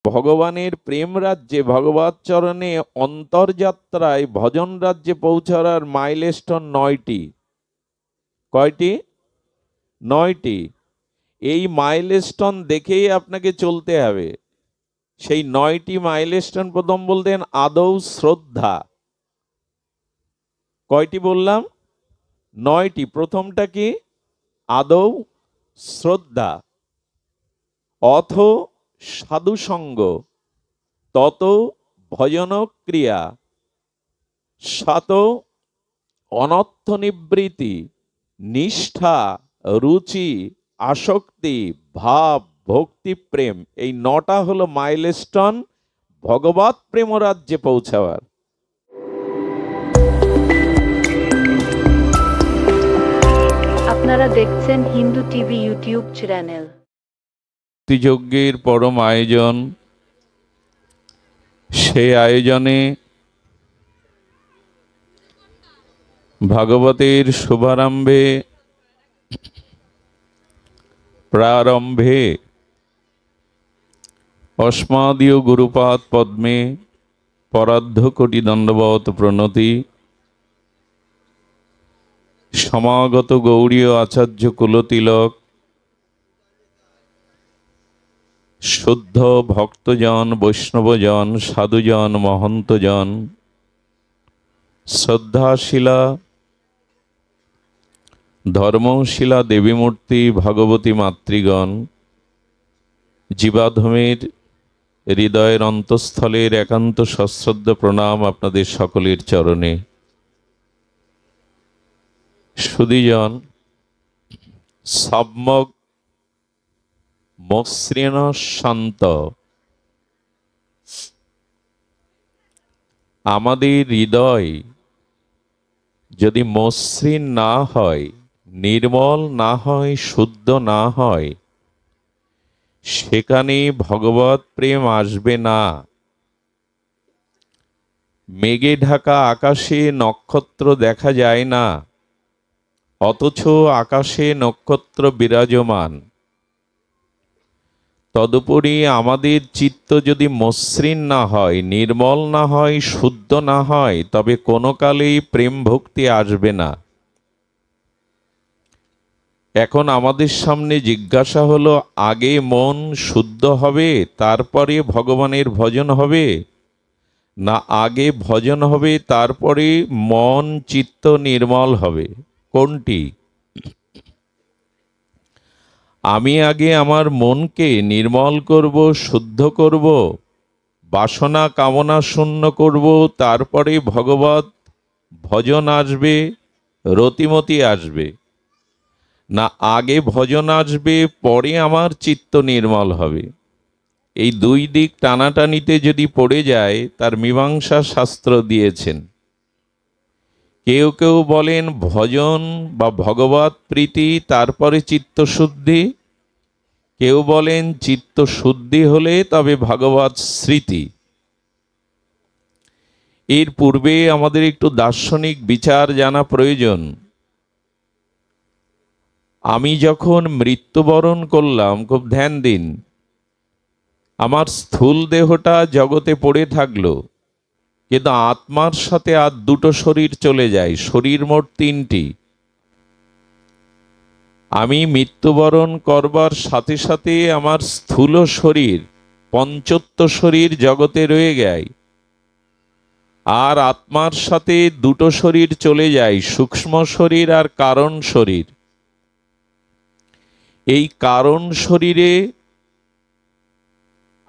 ভগবানের প্রেম রাজ্যে ভগবৎ চরণে অন্তর্যাত্রায় ভজন রাজ্যে পৌঁছার মাইলস্টোন 9টি। কয়টি? 9টি। এই মাইলস্টোন দেখেই আপনাকে চলতে হবে। সেই 9টি মাইলস্টোন প্রথম বলতেন আদৌ শ্রদ্ধা। কয়টি বললাম? 9টি। প্রথমটা কি? আদৌ শ্রদ্ধা, অথ সাধুসঙ্গ, তত ভজন ক্রিয়া, সাত অনর্থ নিবৃত্তি, নিষ্ঠা, রুচি, আসক্তি, ভাব, ভক্তি, প্রেম। এই 9টা হলো মাইলস্টোন ভগবৎ প্রেম রাজ্যে পৌঁছাবার। আপনারা দেখছেন হিন্দু টিভি ইউটিউব চ্যানেল। যজ্ঞের পরম আয়োজন, সেই আয়োজনে ভাগবতের শুভারম্ভে প্রারম্ভে অস্মাদীয় গুরুপাদ পদ্মে পরার্ধ কোটি দণ্ডবত প্রণতি। সমাগত গৌড়ীয় আচার্য কুলতিলক, শুদ্ধ ভক্তজন, বৈষ্ণবজন, সাধুজন, মহন্তজন, শ্রদ্ধাশীলা ধর্মশীলা দেবীমূর্তি, ভগবতী মাতৃগণ, জীবাধমের হৃদয়ের অন্তঃস্থলের একান্ত সশ্রদ্ধ প্রণাম আপনাদের সকলের চরণে। সুধীজন, সম্যক মসৃণ শান্ত আমাদের হৃদয় যদি মসৃণ না হয়, নির্মল না হয়, শুদ্ধ না হয়, সেখানে ভগবৎ প্রেম আসবে না। মেঘে ঢাকা আকাশে নক্ষত্র দেখা যায় না, অথচ আকাশে নক্ষত্র বিরাজমান। তদুপরি আমাদের চিত্ত যদি মসৃণ না হয়, নির্মল না হয়, শুদ্ধ না হয়, তবে কোনো কালেই প্রেম ভক্তি আসবে না। এখন আমাদের সামনে জিজ্ঞাসা হলো, আগে মন শুদ্ধ হবে তারপরে ভগবানের ভজন হবে, না আগে ভজন হবে তারপরে মন চিত্ত নির্মল হবে? কোনটি? আমি আগে আমার মনকে নির্মল করব, শুদ্ধ করব, বাসনা কামনা শূন্য করব, তারপরে ভগবৎ ভজন আসবে, রতিমতি আসবে, না আগে ভজন আসবে পরে আমার চিত্ত নির্মল হবে? এই দুই দিক টানাটানিতে যদি পড়ে যায়, তার মীমাংসা শাস্ত্র দিয়েছেন। কেউ কেউ বলেন ভজন বা ভগবৎ প্রীতি তারপরে চিত্তশুদ্ধি, কেউ বলেন চিত্ত শুদ্ধি হলে তবে ভগবৎ স্মৃতি। এর পূর্বে আমাদের একটু দার্শনিক বিচার জানা প্রয়োজন। আমি যখন মৃত্যুবরণ করলাম, খুব ধ্যান দিন, আমার স্থূল দেহটা জগতে পড়ে থাকলো, কিন্তু আত্মার সাথে আর দুটো শরীর চলে যায়, শরীর মোট 3টি। আমি মৃত্যুবরণ করবার সাথে সাথে আমার স্থূল শরীর, পঞ্চত্ব শরীর জগতে রয়ে যায়, আর আত্মার সাথে দুটো শরীর চলে যায়, সূক্ষ্ম শরীর আর কারণ শরীর। এই কারণ শরীরে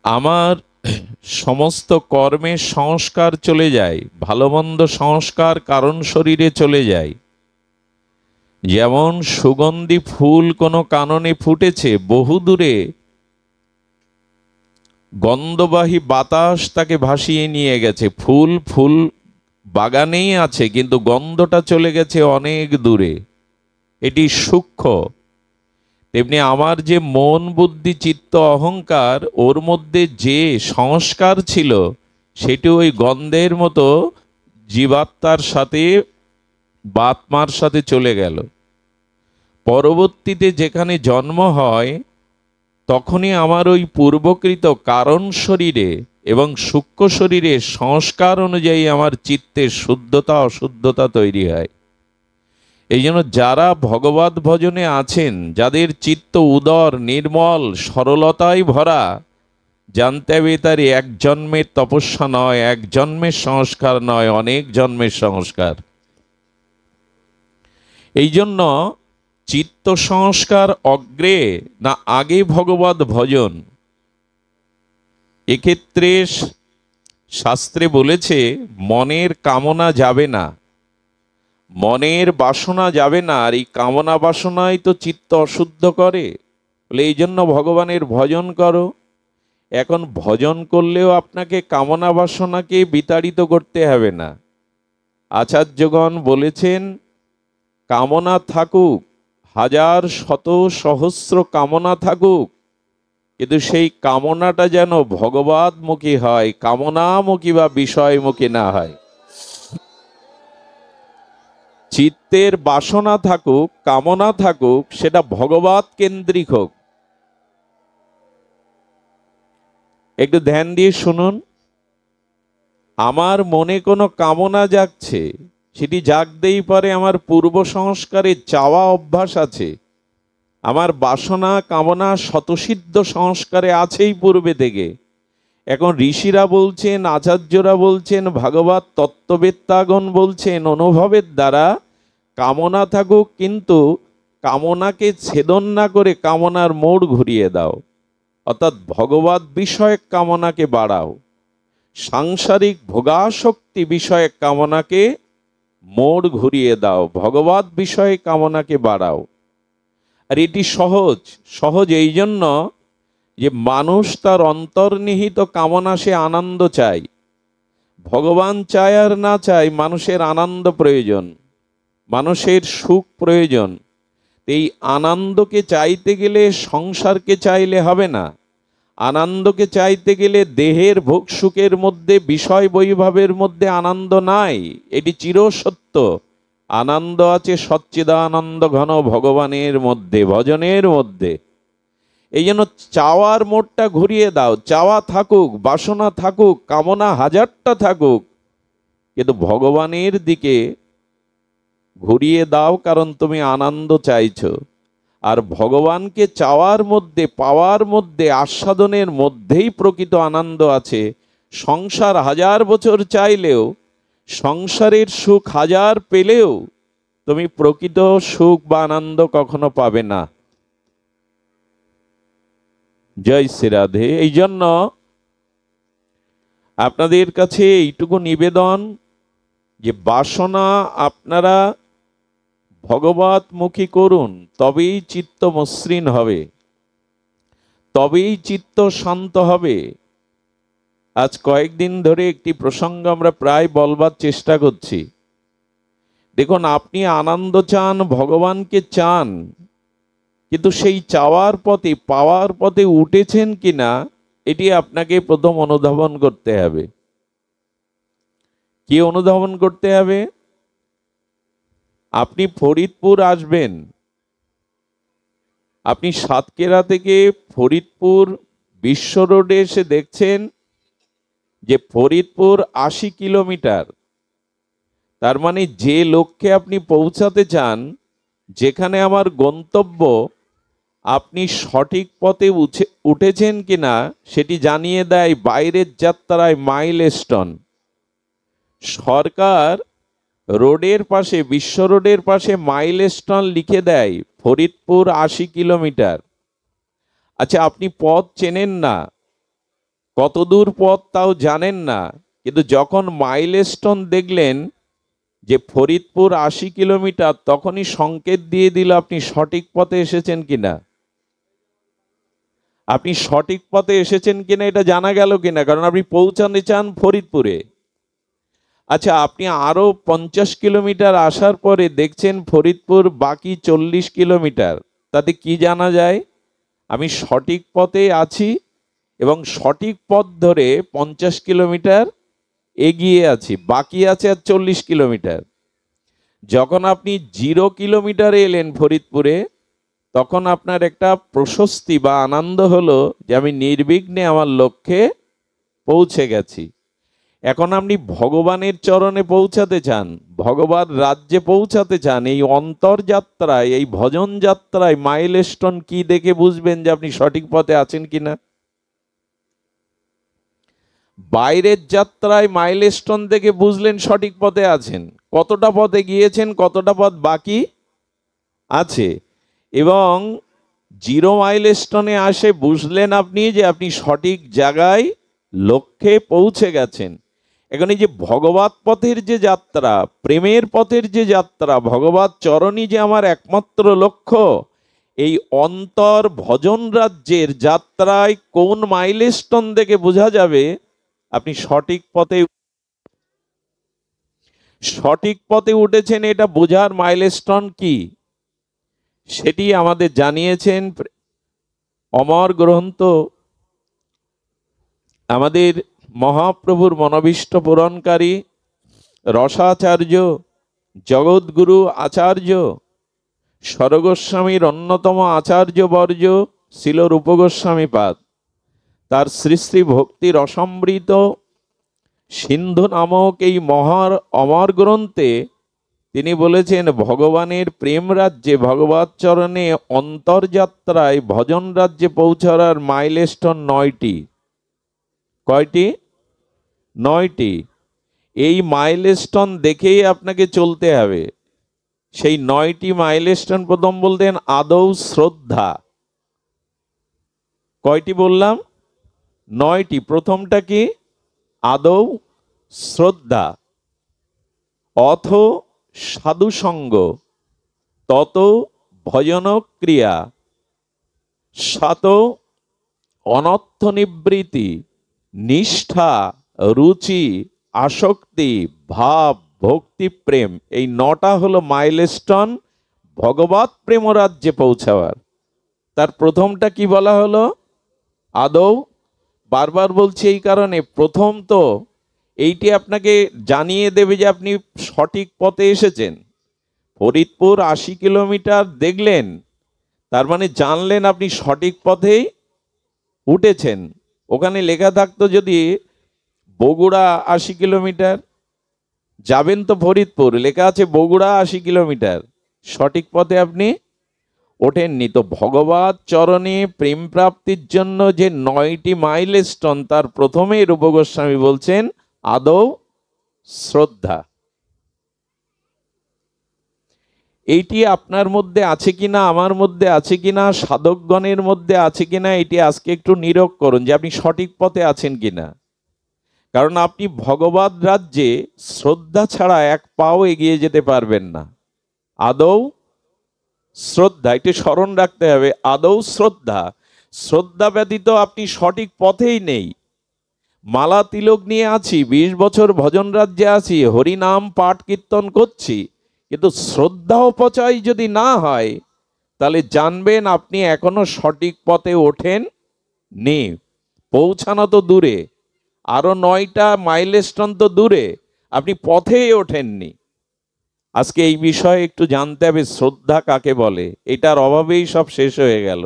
আমার সমস্ত কর্মের সংস্কার চলে যায়, ভালো মন্দ সংস্কার কারণ শরীরে চলে যায়। যেমন সুগন্ধি ফুল কোনো কাননে ফুটেছে, বহু দূরে গন্ধবাহী বাতাস তাকে ভাসিয়ে নিয়ে গেছে, ফুল ফুল বাগানেই আছে কিন্তু গন্ধটা চলে গেছে অনেক দূরে, এটি সূক্ষ্ম। তেমনি আমার যে মন বুদ্ধি চিত্ত অহংকার, ওর মধ্যে যে সংস্কার ছিল সেটি ওই গন্ধের মতো জীবাত্মার সাথে বা আত্মার সাথে চলে গেল। পরবর্তীতে যেখানে জন্ম হয় তখনই আমার ওই পূর্বকৃত কারণ শরীরে এবং সূক্ষ্ম শরীরে সংস্কার অনুযায়ী আমার চিত্তের শুদ্ধতা অশুদ্ধতা তৈরি হয়। এই জন্য যারা ভগবত ভজনে আছেন, যাদের চিত্ত উদর নির্মল সরলতায় ভরা, জানতে হবে তার এক জন্মের তপস্যা নয়, এক জন্মের সংস্কার নয়, অনেক জন্মের সংস্কার। এই জন্য চিত্ত সংস্কার অগ্রে না আগে ভগবত ভজন? এক্ষেত্রে শাস্ত্রে বলেছে মনের কামনা যাবে না, মনের বাসনা যাবে না। আর এই কামনা বাসনাই তো চিত্ত অশুদ্ধ করে। বলে এই জন্য ভগবানের ভজন করো। এখন ভজন করলেও আপনাকে কামনা বাসনাকে বিতাড়িত করতে হবে না। আচার্যগণ বলেছেন কামনা থাকুক, হাজার শত সহস্র কামনা থাকুক, কিন্তু সেই কামনাটা যেন ভগবতমুখী হয়, কামনামুখী বা বিষয়মুখী না হয়। চিত্তের বাসনা থাকুক, কামনা থাকুক, সেটা ভগবত কেন্দ্রিক হোক। একটু ধ্যান দিয়ে শুনুন। আমার মনে কোনো কামনা জাগছে, সেটি জাগতেই পারে আমার পূর্ব সংস্কারে চাওয়া অভ্যাস আছে, আমার বাসনা কামনা স্বতঃসিদ্ধ সংস্কারে আছেই পূর্বে থেকে। এখন ঋষিরা বলছেন, আচার্যরা বলছেন, ভাগবত তত্ত্ববেত্তাগণ বলছেন অনুভবের দ্বারা কামনা থাকুক, কিন্তু কামনাকে ছেদন না করে কামনার মোড় ঘুরিয়ে দাও। অর্থাৎ ভগবত বিষয়ক কামনাকে বাড়াও, সাংসারিক ভোগাসক্তি বিষয়ক কামনাকে মোড় ঘুরিয়ে দাও, ভগবত বিষয়ে কামনাকে বাড়াও। আর এটি সহজ। সহজ এই জন্য যে মানুষ তার অন্তর্নিহিত কামনা সে আনন্দ চায়। ভগবান চায় আর না চায়, মানুষের আনন্দ প্রয়োজন, মানুষের সুখ প্রয়োজন। এই আনন্দকে চাইতে গেলে সংসারকে চাইলে হবে না। আনন্দকে চাইতে গেলে দেহের ভোগ সুখের মধ্যে, বিষয় বৈভবের মধ্যে আনন্দ নাই, এটি চিরসত্য। আনন্দ আছে সচ্চিদানন্দ ঘন ভগবানের মধ্যে, ভজনের মধ্যে। এই জন্য চাওয়ার মোড়টা ঘুরিয়ে দাও। চাওয়া থাকুক, বাসনা থাকুক, কামনা হাজারটা থাকুক, কিন্তু ভগবানের দিকে ঘুরিয়ে দাও, কারণ তুমি আনন্দ চাইছো। আর ভগবানকে চাওয়ার মধ্যে, পাওয়ার মধ্যে, আস্বাদনের মধ্যেই প্রকৃত আনন্দ আছে। সংসার হাজার বছর চাইলেও, সংসারের সুখ হাজার পেলেও তুমি প্রকৃত সুখ বা আনন্দ কখনো পাবে না। জয় শ্রী রাধে। এই জন্য আপনাদের কাছে এইটুকু নিবেদন যে বাসনা আপনারা ভগবতমুখী করুন, তবেই চিত্ত মসৃণ হবে, তবেই চিত্ত শান্ত হবে। আজ কয়েকদিন ধরে একটি প্রসঙ্গ আমরা প্রায় বলবার চেষ্টা করছি। দেখুন, আপনি আনন্দ চান, ভগবানকে চান, কিন্তু সেই চাওয়ার পথে, পাওয়ার পথে উঠেছেন কিনা এটি আপনাকে প্রথম অনুধাবন করতে হবে। কি অনুধাবন করতে হবে? আপনি ফরিদপুর আসবেন, আপনি সাতক্ষীরা থেকে ফরিদপুর বিশ্ব রোডে এসে দেখছেন যে ফরিদপুর 80 কিলোমিটার। তার মানে যে লক্ষ্যে আপনি পৌঁছাতে চান, যেখানে আমার গন্তব্য, আপনি সঠিক পথে উঠেছেন কিনা সেটি জানিয়ে দেয় বাইরের যাত্রায় মাইলস্টোন। সরকার রোডের পাশে, বিশ্ব রোডের পাশে মাইলস্টোন লিখে দেয় ফরিদপুর 80 কিলোমিটার। আচ্ছা, আপনি পথ চেনেন না, কত দূর পথ তাও জানেন না, কিন্তু যখন মাইলস্টোন দেখলেন যে ফরিদপুর 80 কিলোমিটার, তখনই সংকেত দিয়ে দিল আপনি সঠিক পথে এসেছেন কিনা। আপনি সঠিক পথে এসেছেন কিনা এটা জানা গেল কিনা, কারণ আপনি পৌঁছাতে চান ফরিদপুরে। আচ্ছা, আপনি আরো 50 কিলোমিটার আসার পরে দেখছেন ফরিদপুর বাকি 40 কিলোমিটার। তাতে কি জানা যায়? আমি সঠিক পথে আছি এবং সঠিক পথ ধরে 50 কিলোমিটার এগিয়ে আছি, বাকি আছে আর 40 কিলোমিটার। যখন আপনি 0 কিলোমিটারে এলেন ফরিদপুরে, তখন আপনার একটা প্রশস্তি বা আনন্দ হলো যে আমি নির্বিঘ্নে আমার লক্ষ্যে পৌঁছে গেছি। এখন আপনি ভগবানের চরণে পৌঁছাতে চান, ভগবান রাজ্যে পৌঁছাতে চান, এই অন্তর্যাত্রায়, এই ভজন যাত্রায় মাইলস্টোন কি দেখে বুঝবেন যে আপনি সঠিক পথে আছেন কিনা? বাইরের যাত্রায় মাইলস্টোন দেখে বুঝলেন সঠিক পথে আছেন, কতটা পথে গিয়েছেন, কতটা পথ বাকি আছে। এবং জিরো মাইলস্টোনে আসে বুঝলেন আপনি যে আপনি সঠিক জায়গায় লক্ষ্যে পৌঁছে গেছেন। এখন এই যে ভগবত পথের যে যাত্রা, প্রেমের পথের যে যাত্রা, ভগবত চরণই যে আমার একমাত্র লক্ষ্য, এই অন্তর ভজন রাজ্যের যাত্রায় কোন মাইলস্টোন দেখে বোঝা যাবে আপনি সঠিক পথে উঠেছেন? এটা বোঝার মাইলস্টোন কি, সেটি আমাদের জানিয়েছেন অমর গ্রন্থ আমাদের মহাপ্রভুর মনোভীষ্ট পূরণকারী রসাচার্য জগৎগুরু আচার্য স্বরগোস্বামীর অন্যতম আচার্যবর্য শিল রূপগোস্বামী পাদ তার শ্রী শ্রী ভক্তি রসমৃত সিন্ধু নামক এই অমর গ্রন্থে তিনি বলেছেন, ভগবানের প্রেম রাজ্যে ভগবত চরণে অন্তর্যাত্রায় ভজন রাজ্যে পৌঁছার মাইলস্টোন 9টি। কয়টি? 9টি। এই মাইলস্টোন দেখেই আপনাকে চলতে হবে। সেই 9টি মাইলস্টোন প্রথম বলতেন আদৌ শ্রদ্ধা। কয়টি বললাম? 9টি। প্রথমটা কি? আদৌ শ্রদ্ধা। অথ সাধুসঙ্গ, তত ভজন ক্রিয়া, সাত অনর্থ নিবৃত্তি, নিষ্ঠা, রুচি, আসক্তি, ভাব, ভক্তি, প্রেম। এই 9টা হলো মাইলস্টোন ভগবত প্রেম রাজ্যে পৌঁছাবার। তার প্রথমটা কি বলা হলো? আদৌ। বারবার বলছি এই কারণে, প্রথম তো এইটি আপনাকে জানিয়ে দেবে যে আপনি সঠিক পথে এসেছেন। ফরিদপুর 80 কিলোমিটার দেখলেন, তার মানে জানলেন আপনি সঠিক পথেই উঠেছেন। ওখানে লেখা থাকতো যদি বগুড়া 80 কিলোমিটার, যাবেন তো ফরিদপুর, লেখা আছে বগুড়া 80 কিলোমিটার, সঠিক পথে আপনি ওঠেননি। তো ভগবত চরণে প্রেম প্রাপ্তির জন্য যে 9টি মাইলস্টোন, তার প্রথমেই রূপ গোস্বামী বলছেন আদৌ শ্রদ্ধা। এইটি আপনার মধ্যে আছে কিনা, আমার মধ্যে আছে কিনা, সাধকগণের মধ্যে আছে কিনা, এটি আজকে একটু নিরীক্ষণ করুন যে আপনি সঠিক পথে আছেন কিনা। কারণ আপনি ভগবত রাজ্যে শ্রদ্ধা ছাড়া এক পাও এগিয়ে যেতে পারবেন না। আদৌ শ্রদ্ধা, এটি স্মরণ রাখতে হবে। আদৌ শ্রদ্ধা, শ্রদ্ধা ব্যতীত আপনি সঠিক পথেই নেই। মালা তিলক নিয়ে আছি, 20 বছর ভজন রাজ্যে আছি, হরিনাম পাঠ কীর্তন করছি, কিন্তু শ্রদ্ধা অপচয় যদি না হয় তাহলে জানবেন আপনি এখনো সঠিক পথে ওঠেন নি। পৌঁছানো তো দূরে, আরো 9টা মাইলস্টোন তো দূরে, আপনি পথেই ওঠেননি। আজকে এই বিষয়ে একটু জানতে হবে, শ্রদ্ধা কাকে বলে। এটার অভাবেই সব শেষ হয়ে গেল।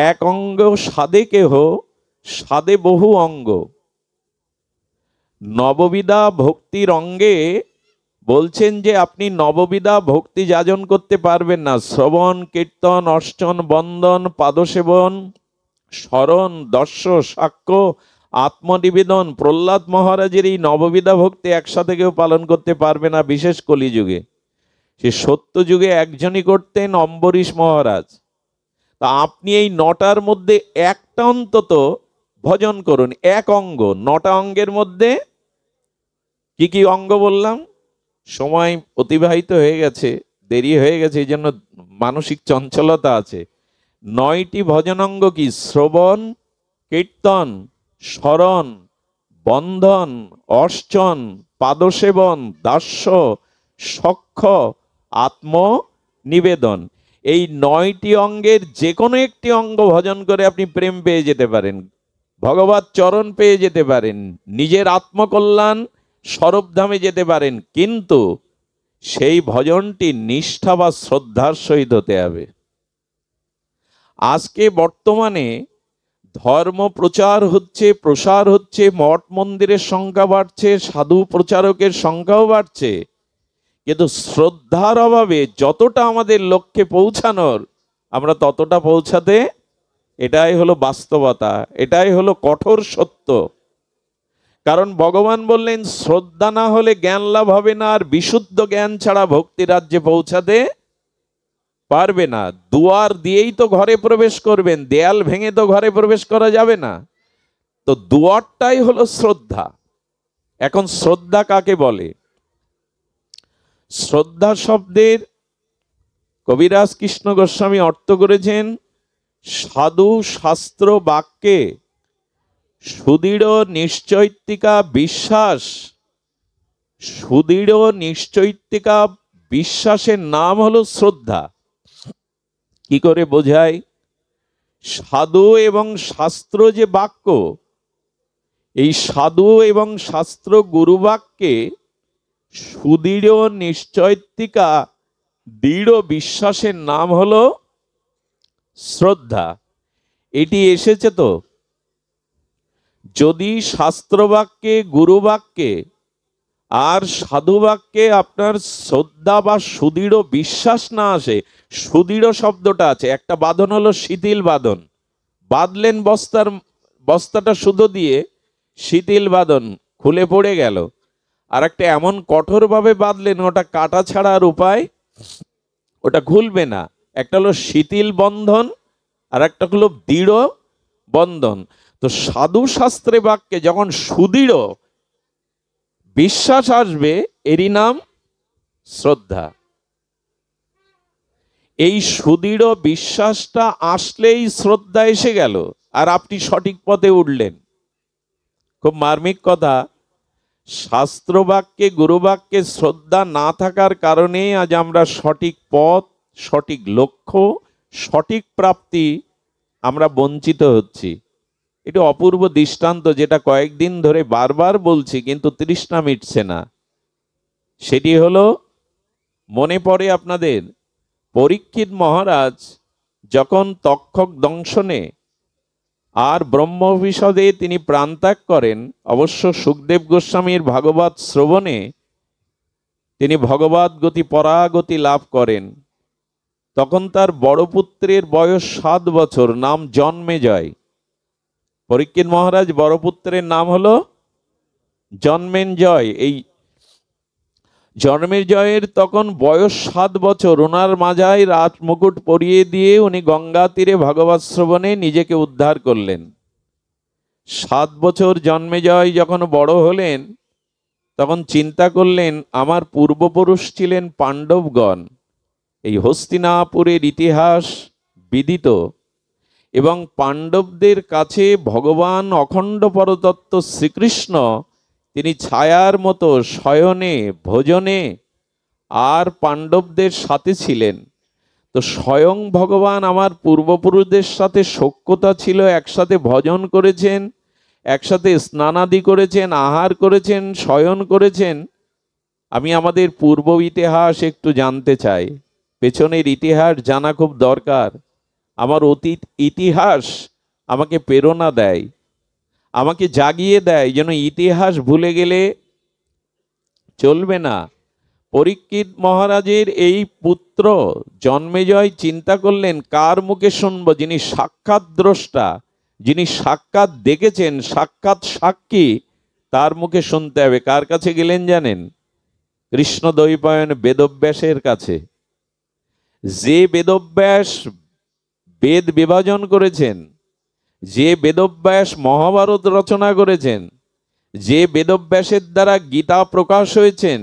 এক অঙ্গ সাধে কেহ, সাধে বহু অঙ্গ। নববিধা ভক্তির অঙ্গে বলছেন যে আপনি নববিধা ভক্তি যাজন করতে পারবেন না। শ্রবণ, কীর্তন, অর্চন, বন্দন, পাদসেবন, স্মরণ, দর্শ, সাক্ষ্য, আত্মনিবেদন, প্রহ্লাদ মহারাজের এই নববিধা ভক্তি একসাথে কেউ পালন করতে পারবে না, বিশেষ কলিযুগে। সে সত্য যুগে একজনই করতেন, অম্বরীশ মহারাজ। তা আপনি এই 9টার মধ্যে একটা অন্তত ভজন করুন, এক অঙ্গ। 9টা অঙ্গের মধ্যে কি কি অঙ্গ বললাম? সময় অতিবাহিত হয়ে গেছে, দেরি হয়ে গেছে, এই জন্য মানসিক চঞ্চলতা আছে। 9টি ভজনাঙ্গ কি? শ্রবণ, কীর্তন, স্মরণ, বন্ধন, অর্চন, পাদসেবন, দাস্য, সখ্য, আত্মনিবেদন। এই 9টি অঙ্গের যে কোনো একটি অঙ্গ ভজন করে আপনি প্রেম পেয়ে যেতে পারেন, ভগবত চরণ পেয়ে যেতে পারেন, নিজের আত্মকল্যাণ স্বরূপধামে যেতে পারেন। কিন্তু সেই ভজনটি নিষ্ঠা বা শ্রদ্ধার সহিত হতে হবে। আজকে বর্তমানে ধর্ম প্রচার হচ্ছে, প্রসার হচ্ছে, মঠ মন্দিরের সংখ্যা বাড়ছে, সাধু প্রচারকের সংখ্যাও বাড়ছে, কিন্তু শ্রদ্ধার অভাবে যতটা আমাদের লক্ষ্যে পৌঁছানোর আমরা ততটা পৌঁছাতে, এটাই হলো বাস্তবতা, এটাই হলো কঠোর সত্য। কারণ ভগবান বললেন শ্রদ্ধা না হলে জ্ঞান লাভ হবে না, আর বিশুদ্ধ জ্ঞান ছাড়া ভক্তি রাজ্যে পৌঁছাতে পারবে না। দুয়ার দিয়েই তো ঘরে প্রবেশ করবেন, দেয়াল ভেঙে তো ঘরে প্রবেশ করা যাবে না। তো দুয়ারটাই হলো শ্রদ্ধা। এখন শ্রদ্ধা কাকে বলে? শ্রদ্ধা শব্দের কবিরাজ কৃষ্ণ গোস্বামী অর্থ করেছেন সাধু শাস্ত্র বাক্যে সুদৃঢ় নিশ্চৈতিকা বিশ্বাস। সুদৃঢ় নিশ্চৈতিকা বিশ্বাসের নাম হলো শ্রদ্ধা। কি করে বোঝায়? সাধু এবং শাস্ত্র যে বাক্য, এই সাধু এবং শাস্ত্র গুরু বাক্যে সুদৃঢ় নিশ্চৈতিকা দৃঢ় বিশ্বাসের নাম হলো শ্রদ্ধা। এটি এসেছে তো, যদি শাস্ত্রবাক্যে গুরু বাক্যে আর সাধু বাক্যে আপনার শ্রদ্ধা বা সুদৃঢ় বিশ্বাস না আসে, সুদৃঢ় শব্দটা আছে, একটা বাঁধন হলো শিথিল বাঁধন, বাঁধলেন বস্তাটা সুতো দিয়ে, শিথিল বাঁধন খুলে পড়ে গেল। আর একটা এমন কঠোরভাবে বাঁধলেন ওটা কাটা ছাড়া আর উপায়, ওটা খুলবে না। একটা হলো শিথিল বন্ধন আর একটা হলো দৃঢ় বন্ধন। তো সাধু শাস্ত্রে বাক্যে যখন সুদৃঢ় বিশ্বাস আসবে, এরই নাম শ্রদ্ধা। এই সুদৃঢ় বিশ্বাসটা আসলেই শ্রদ্ধা এসে গেল, আর আপনি সঠিক পথে উঠলেন। খুব মার্মিক কথা, শাস্ত্র বাক্যে গুরু বাক্যে শ্রদ্ধা না থাকার কারণে আজ আমরা সঠিক পথ, সঠিক লক্ষ্য, সঠিক প্রাপ্তি আমরা বঞ্চিত হচ্ছি। এটা অপূর্ব দৃষ্টান্ত, যেটা কয়েকদিন ধরে বারবার বলছি কিন্তু তৃষ্ণা মিটছে না। সেটি হলো, মনে পড়ে আপনাদের পরীক্ষিত মহারাজ যখন তক্ষক দংশনে আর ব্রহ্মবিশদে তিনি প্রাণত্যাগ করেন, অবশ্য সুখদেব গোস্বামীর ভাগবত শ্রবণে তিনি ভগবত গতি পরাগতি লাভ করেন। তখন তার বড় পুত্রের বয়স 7 বছর, নাম জন্মেজয়। পরীক্ষিত মহারাজ বড় পুত্রের নাম হলো জন্মেঞ্জয়। এই জন্মেজয়ের তখন বয়স 7 বছর। ওনার মাজায় রাজ মুকুট পরিয়ে দিয়ে উনি গঙ্গা তীরে ভাগবত শ্রবণে নিজেকে উদ্ধার করলেন। 7 বছর জন্মেজয় যখন বড় হলেন, তখন চিন্তা করলেন আমার পূর্বপুরুষ ছিলেন পাণ্ডবগণ। এই হস্তিনাপুরের ইতিহাস বিদিত, এবং পাণ্ডবদের কাছে ভগবান অখণ্ড পরতত্ত্ব শ্রীকৃষ্ণ তিনি ছায়ার মতো শয়নে ভোজনে আর পাণ্ডবদের সাথে ছিলেন। তো স্বয়ং ভগবান আমার পূর্বপুরুষদের সাথে সখ্যতা ছিল, একসাথে ভজন করেছেন, একসাথে স্নানাদি করেছেন, আহার করেছেন, শয়ন করেছেন। আমি আমাদের পূর্ব ইতিহাস একটু জানতে চাই, পেছনের ইতিহাস জানা খুব দরকার। আমার অতীত ইতিহাস আমাকে প্রেরণা দেয়, আমাকে জাগিয়ে দেয়, যেন ইতিহাস ভুলে গেলে চলবে না। পরীক্ষিত মহারাজের এই পুত্র জন্মেজয় চিন্তা করলেন কার মুখে শুনব, যিনি সাক্ষাৎ দ্রষ্টা, যিনি সাক্ষাৎ দেখেছেন, সাক্ষাৎ সাক্ষী, তার মুখে শুনতে হবে। কার কাছে গেলেন জানেন? কৃষ্ণ দ্বৈপায়ন বেদব্যাসের কাছে। যে বেদব্যাস বেদ বিভাজন করেছেন, যে বেদব্যাস মহাভারত রচনা করেছেন, যে বেদব্যাসের দ্বারা গীতা প্রকাশ হয়েছেন,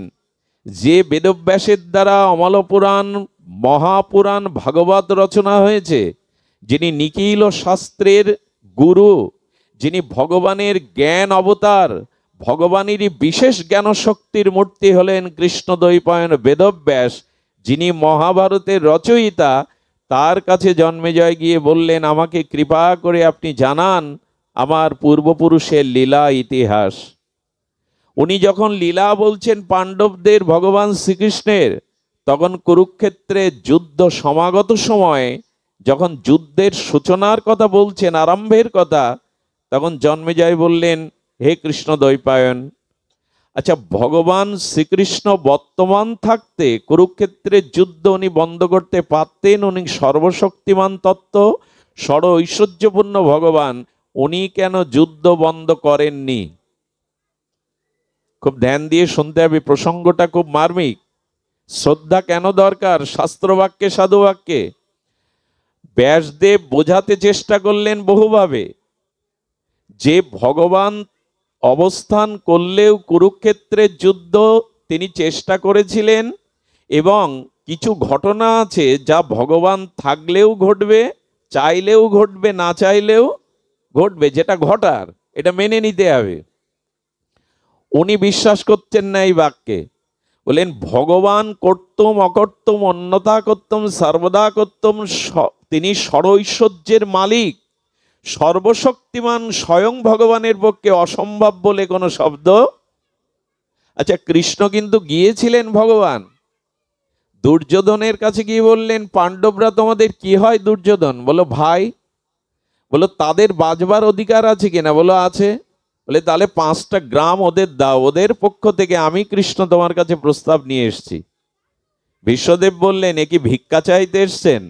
যে বেদব্যাসের দ্বারা অমলপুরাণ মহাপুরাণ ভাগবত রচনা হয়েছে, যিনি নিখিল শাস্ত্রের গুরু, যিনি ভগবানের জ্ঞান অবতার, ভগবানেরই বিশেষ জ্ঞান শক্তির মূর্তি হলেন কৃষ্ণদ্বৈপায়ন বেদব্যাস, যিনি মহাভারতের রচয়িতা, তার কাছে জন্মেজয় গিয়ে বললেন আমাকে কৃপা করে আপনি জানান আমার পূর্বপুরুষের লীলা ইতিহাস। উনি যখন লীলা বলছেন পাণ্ডবদের ভগবান শ্রীকৃষ্ণের, তখন কুরুক্ষেত্রে যুদ্ধ সমাগত সময়ে যখন যুদ্ধের সূচনার কথা বলছেন, আরম্ভের কথা, তখন জন্মেজয় বললেন, হে কৃষ্ণ দ্বৈপায়ন। আচ্ছা, ভগবান শ্রীকৃষ্ণ বর্তমান থাকতে কুরুক্ষেত্রের যুদ্ধ উনি বন্ধ করতে পারতেন। উনি সর্বশক্তিমান তত্ত্ব, সর্ব ঐশ্বর্যপূর্ণ ভগবান, উনি কেন যুদ্ধ বন্ধ করেননি? খুব ধ্যান দিয়ে শুনতে হবে, প্রসঙ্গটা খুব মার্মিক। শ্রদ্ধা কেন দরকার শাস্ত্রবাক্যে, সাধুবাক্যে? ব্যাসদেব বোঝাতে চেষ্টা করলেন বহুভাবে যে ভগবান অবস্থান করলেও কুরুক্ষেত্রের যুদ্ধ তিনি চেষ্টা করেছিলেন, এবং কিছু ঘটনা আছে যা ভগবান থাকলেও ঘটবে, চাইলেও ঘটবে, না চাইলেও ঘটবে। যেটা ঘটার এটা মেনে নিতে হবে। উনি বিশ্বাস করছেন না এই বাক্যে। বলেন, ভগবান কর্তম অকর্তম অন্যথা কর্তম সর্বদা কর্তম, তিনি সর্বৈশ্বর্যের মালিক, সর্বশক্তিমান, স্বয়ং ভগবানের পক্ষে অসম্ভব বলে কোনো শব্দ। আচ্ছা, কৃষ্ণ কিন্তু গিয়েছিলেন ভগবান, দুর্যোধনের কাছে গিয়ে বললেন, পাণ্ডবরা তোমাদের কি হয়? দুর্যোধন বলো ভাই। বলো তাদের বাঁচবার অধিকার আছে কিনা? বলো আছে। বলে তাহলে 5টা গ্রাম ওদের দাও, ওদের পক্ষ থেকে আমি কৃষ্ণ তোমার কাছে প্রস্তাব নিয়ে এসেছি। বিশ্বদেব বললেন, এ কি ভিক্ষা চাইতে এসছেন?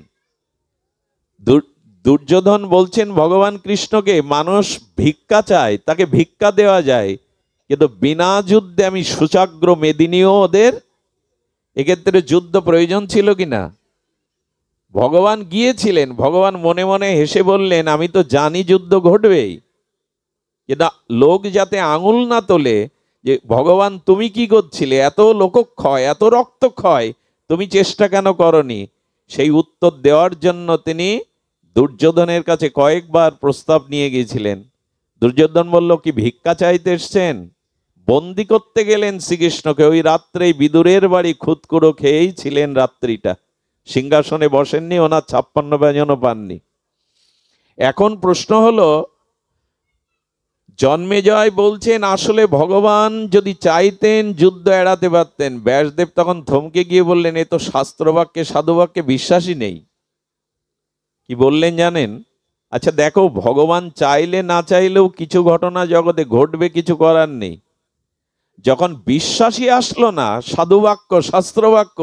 দুর্যোধন বলছেন ভগবান কৃষ্ণকে, মানুষ ভিক্ষা চায়, তাকে ভিক্ষা দেওয়া যায়, কিন্তু বিনা যুদ্ধে আমি সুচাগ্র মেদিনীও ওদের। এক্ষেত্রে যুদ্ধ প্রয়োজন ছিল কিনা? ভগবান গিয়েছিলেন, ভগবান মনে মনে হেসে বললেন, আমি তো জানি যুদ্ধ ঘটবেই, কিন্তু লোক যাতে আঙুল না তোলে যে ভগবান তুমি কি করছিলে, এত লোকক্ষয়, এত রক্তক্ষয়, তুমি চেষ্টা কেন করনি? সেই উত্তর দেওয়ার জন্য তিনি দুর্যোধনের কাছে কয়েকবার প্রস্তাব নিয়ে গিয়েছিলেন। দুর্যোধন বলল, কি ভিক্ষা চাইতে এসছেন? বন্দি করতে গেলেন শ্রীকৃষ্ণকে। ওই রাত্রেই বিদুরের বাড়ি খুদকুড়ো খেয়েই ছিলেন রাত্রিটা, সিংহাসনে বসেননি, ওনার 56 ব্যঞ্জনও পাননি। এখন প্রশ্ন হলো, জন্মেজয় বলছেন আসলে ভগবান যদি চাইতেন যুদ্ধ এড়াতে পারতেন। ব্যাসদেব তখন থমকে গিয়ে বললেন, এ তো শাস্ত্রবাক্যে, সাধুবাক্যে বিশ্বাসই নেই। কি বললেন জানেন? আচ্ছা দেখো, ভগবান চাইলে না চাইলেও কিছু ঘটনা জগতে ঘটবে, কিছু করার নেই। যখন বিশ্বাসই আসলো না সাধুবাক্য, শাস্ত্রবাক্য,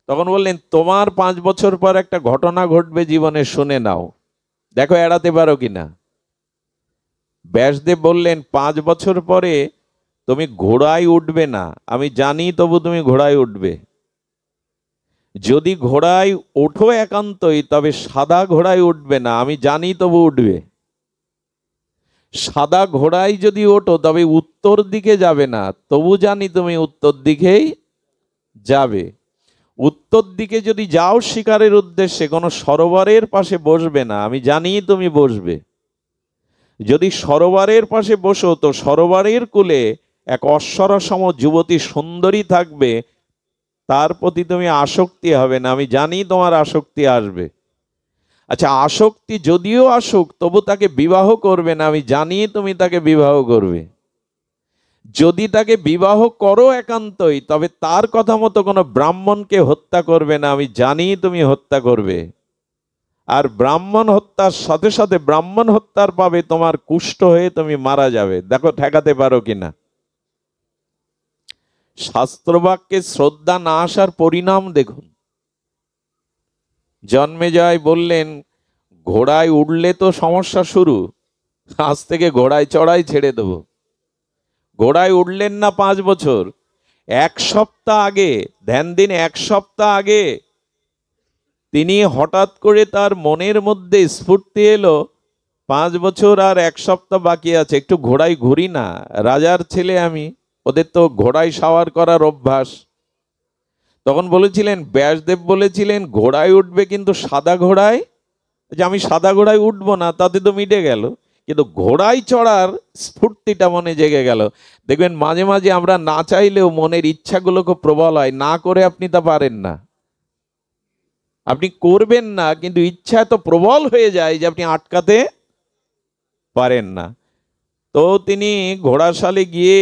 তখন বললেন, তোমার 5 বছর পর একটা ঘটনা ঘটবে জীবনে, শুনে নাও, দেখো এড়াতে পারো কিনা। ব্যাসদেব বললেন, 5 বছর পরে তুমি ঘোড়ায় উঠবে না, আমি জানি, তবু তুমি ঘোড়ায় উঠবে। যদি ঘোড়ায় ওঠো একান্তই, তবে সাদা ঘোড়ায় উঠবে না, আমি জানি, তবু উঠবে। সাদা ঘোড়ায় যদি ওঠো, তবে উত্তর দিকে যাবে না, তবু জানি তুমি উত্তর দিকেই যাবে। উত্তর দিকে যদি যাও শিকারের উদ্দেশ্যে, কোনো সরোবরের পাশে বসবে না, আমি জানি তুমি বসবে। যদি সরোবরের পাশে বসো, তো সরোবরের কূলে এক অশ্বরসম যুবতী সুন্দরী থাকবে, তার প্রতি তুমি আসক্তি হবে না, আমি জানি তোমার আসক্তি আসবে। আচ্ছা, আসক্তি যদিও আসুক, তবু তাকে বিবাহ করবে না, আমি জানি তুমি তাকে বিবাহ করবে। যদি তাকে বিবাহ করো একান্তই, তবে তার কথা মতো কোনো ব্রাহ্মণকে হত্যা করবে না, আমি জানি তুমি হত্যা করবে। আর ব্রাহ্মণ হত্যার সাথে সাথে ব্রাহ্মণ হত্যার পাবে তোমার কুষ্ঠ হয়ে তুমি মারা যাবে। দেখো ঠেকাতে পারো কিনা। শাস্ত্রবাক্যে শ্রদ্ধা না আসার পরিণাম দেখুন। জন্মেজয় বললেন, ঘোড়ায় উঠলে তো সমস্যা শুরু, আজ থেকে ঘোড়ায় চড়াই ছেড়ে দেবো। ঘোড়ায় উঠলেন না 5 বছর, 1 সপ্তাহ আগে, ধ্যান দিন, 1 সপ্তাহ আগে তিনি হঠাৎ করে তার মনের মধ্যে স্ফূর্তি এলো, 5 বছর আর 1 সপ্তাহ বাকি আছে, একটু ঘোড়ায় ঘুরি না, রাজার ছেলে আমি, ওদের তো ঘোড়ায় সাওয়ার করার অভ্যাস। তখন বলেছিলেন, ব্যাসদেব বলেছিলেন ঘোড়ায় উঠবে, কিন্তু সাদা ঘোড়ায়, যে আমি সাদা ঘোড়ায় উঠবো না, তাতে তো মিটে গেল, কিন্তু ঘোড়ায় চড়ার স্ফূর্তিটা মনে জেগে গেল। দেখবেন মাঝে মাঝে আমরা না চাইলেও মনের ইচ্ছাগুলো খুব প্রবল হয়, না করে আপনি তা পারেন না, আপনি করবেন না, কিন্তু ইচ্ছা এত প্রবল হয়ে যায় যে আপনি আটকাতে পারেন না। তো তিনি ঘোড়াশালে গিয়ে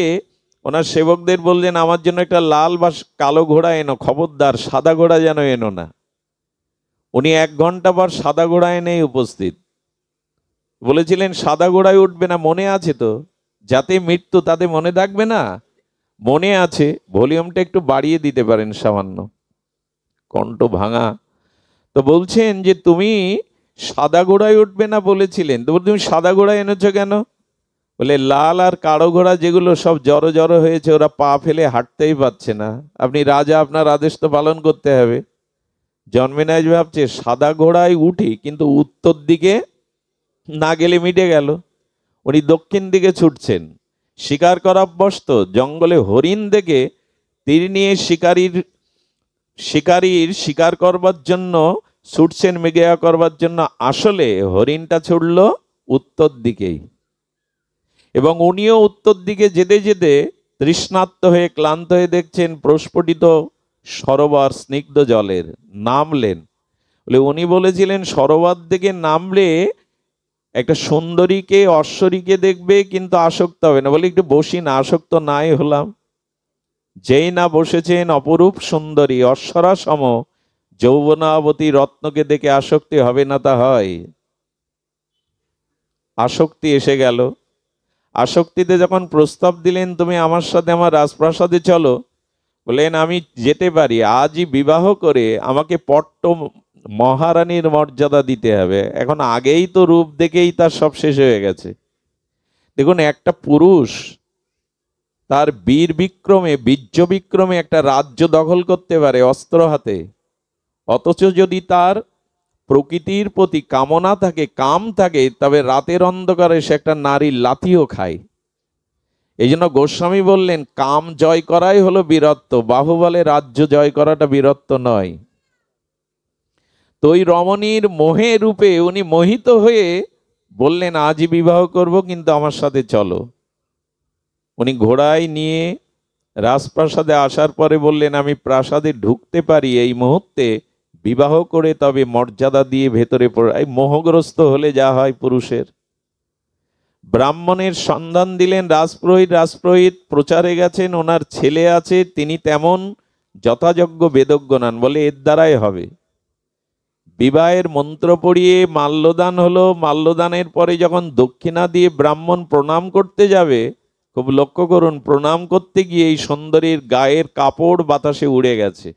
ওনার সেবকদের বললেন আমার জন্য একটা লাল বা কালো ঘোড়া এনো, খবরদার সাদা ঘোড়া যেন এনো না। উনি 1 ঘন্টা পর সাদা ঘোড়া এনেই উপস্থিত। বলেছিলেন সাদা ঘোড়ায় উঠবে না, মনে আছে তো? যাতে মৃত্যু তাতে মনে থাকবে না? মনে আছে, ভলিউমটা একটু বাড়িয়ে দিতে পারেন সামান্য, কণ্ঠ ভাঙা। তো বলছেন যে তুমি সাদা ঘোড়ায় উঠবে না বলেছিলেন, তো তুমি সাদা ঘোড়ায় এনেছো কেন? বলে লাল আর কালো ঘোড়া যেগুলো সব জড়ো জড়ো হয়েছে, ওরা পা ফেলে হাঁটতেই পারছে না। আপনি রাজা, আপনার আদেশ তো পালন করতে হবে। জন্মেনাইজ ভাবছে সাদা ঘোড়ায় উঠি, কিন্তু উত্তর দিকে না গেলে মিটে গেল। উনি দক্ষিণ দিকে ছুটছেন, শিকার করা অভ্যস্ত। জঙ্গলে হরিণ দেখে তীর নিয়ে শিকারীর শিকার করবার জন্য ছুটছেন, মেঘেয়া করবার জন্য। আসলে হরিণটা ছুটল উত্তর দিকেই, এবং উনিও উত্তর দিকে যেতে যেতে তৃষ্ণার্ত হয়ে ক্লান্ত হয়ে দেখছেন প্রস্ফুটিত সরোবর স্নিগ্ধ জলের। নামলেন। বলে উনি বলেছিলেন সরোবর দিকে নামলে একটা সুন্দরীকে অশ্বরীকে দেখবে, কিন্তু আসক্ত হবে না। বলে একটু বসি না, আসক্ত নাই হলাম। যেই না বসেছেন অপরূপ সুন্দরী অশ্বরা সম যৌবনাবতী রত্নকে দেখে আসক্তি হবে না তা হয়? আসক্তি এসে গেল। আসক্তিতে যখন প্রস্তাব দিলেন তুমি আমার সাথে আমার রাজপ্রাসাদে চলো, বলেন আমি যেতে পারি, আজই বিবাহ করে আমাকে পট্ট মহারানীর মর্যাদা দিতে হবে। এখন আগেই তো রূপ দেখেই তার সব শেষ হয়ে গেছে। দেখুন, একটা পুরুষ তার বীর বিক্রমে বীর্য বিক্রমে একটা রাজ্য দখল করতে পারে অস্ত্র হাতে, অথচ যদি তার প্রকৃতির প্রতি কামনা থাকে, কাম থাকে, তবে রাতের অন্ধকারে সে একটা নারীর লাথিও খায়। এই জন্য গোস্বামী বললেন কাম জয় করাই হলো বীরত্ব, বাহুবলে রাজ্য জয় করাটা বীরত্ব নয়। তো ওই রমণীর মোহে রূপে উনি মোহিত হয়ে বললেন আজই বিবাহ করব, কিন্তু আমার সাথে চলো। উনি ঘোড়ায় নিয়ে রাজপ্রাসাদে আসার পরে বললেন আমি প্রাসাদে ঢুকতে পারি এই মুহূর্তে, বিবাহ করে তবে মর্যাদা দিয়ে ভেতরে পড়ে। এই মোহগ্রস্ত হলে যা হয় পুরুষের। ব্রাহ্মণের সন্ধান দিলেন রাজপুরোহিত প্রচারে গেছেন, ওনার ছেলে আছে, তিনি তেমন যথাযোগ্য বেদজ্ঞ নন। বলে এর দ্বারাই হবে। বিবাহের মন্ত্র পড়িয়ে মাল্যদান হলো। মাল্যদানের পরে যখন দক্ষিণা দিয়ে ব্রাহ্মণ প্রণাম করতে যাবে, খুব লক্ষ্য করুন, প্রণাম করতে গিয়ে এই সুন্দরীর গায়ের কাপড় বাতাসে উড়ে গেছে,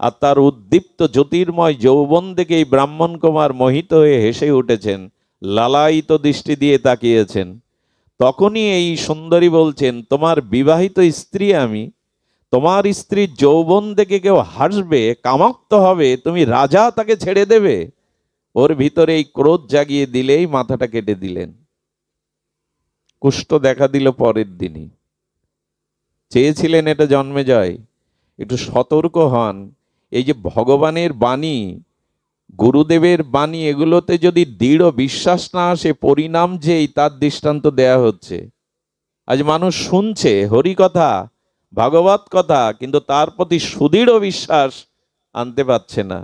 আর তার উদ্দীপ্ত জ্যোতির্ময় যৌবন দেখে এই ব্রাহ্মণ কুমার মোহিত হয়ে হেসে উঠেছেন, লালায়িত দৃষ্টি দিয়ে তাকিয়েছেন। তখনই এই সুন্দরী বলছেন তোমার বিবাহিত স্ত্রী আমি, তোমার স্ত্রীর যৌবন দেখে কেউ হাসবে, কামাক্ত হবে, তুমি রাজা তাকে ছেড়ে দেবে? ওর ভিতরে এই ক্রোধ জাগিয়ে দিলেই মাথাটা কেটে দিলেন। কুষ্ঠ দেখা দিল পরের দিনই। চেয়েছিলেন এটা জন্মেজয় একটু সতর্ক হন। এই যে ভগবানের বাণী, গুরুদেবের বাণী, এগুলোতে যদি দৃঢ় বিশ্বাস না আসে, পরিণাম যেই তার দৃষ্টান্ত দেয়া হচ্ছে। আজ মানুষ শুনছে হরি কথা, ভাগবত কথা, কিন্তু তার প্রতি সুদৃঢ় বিশ্বাস আনতে পারছে না।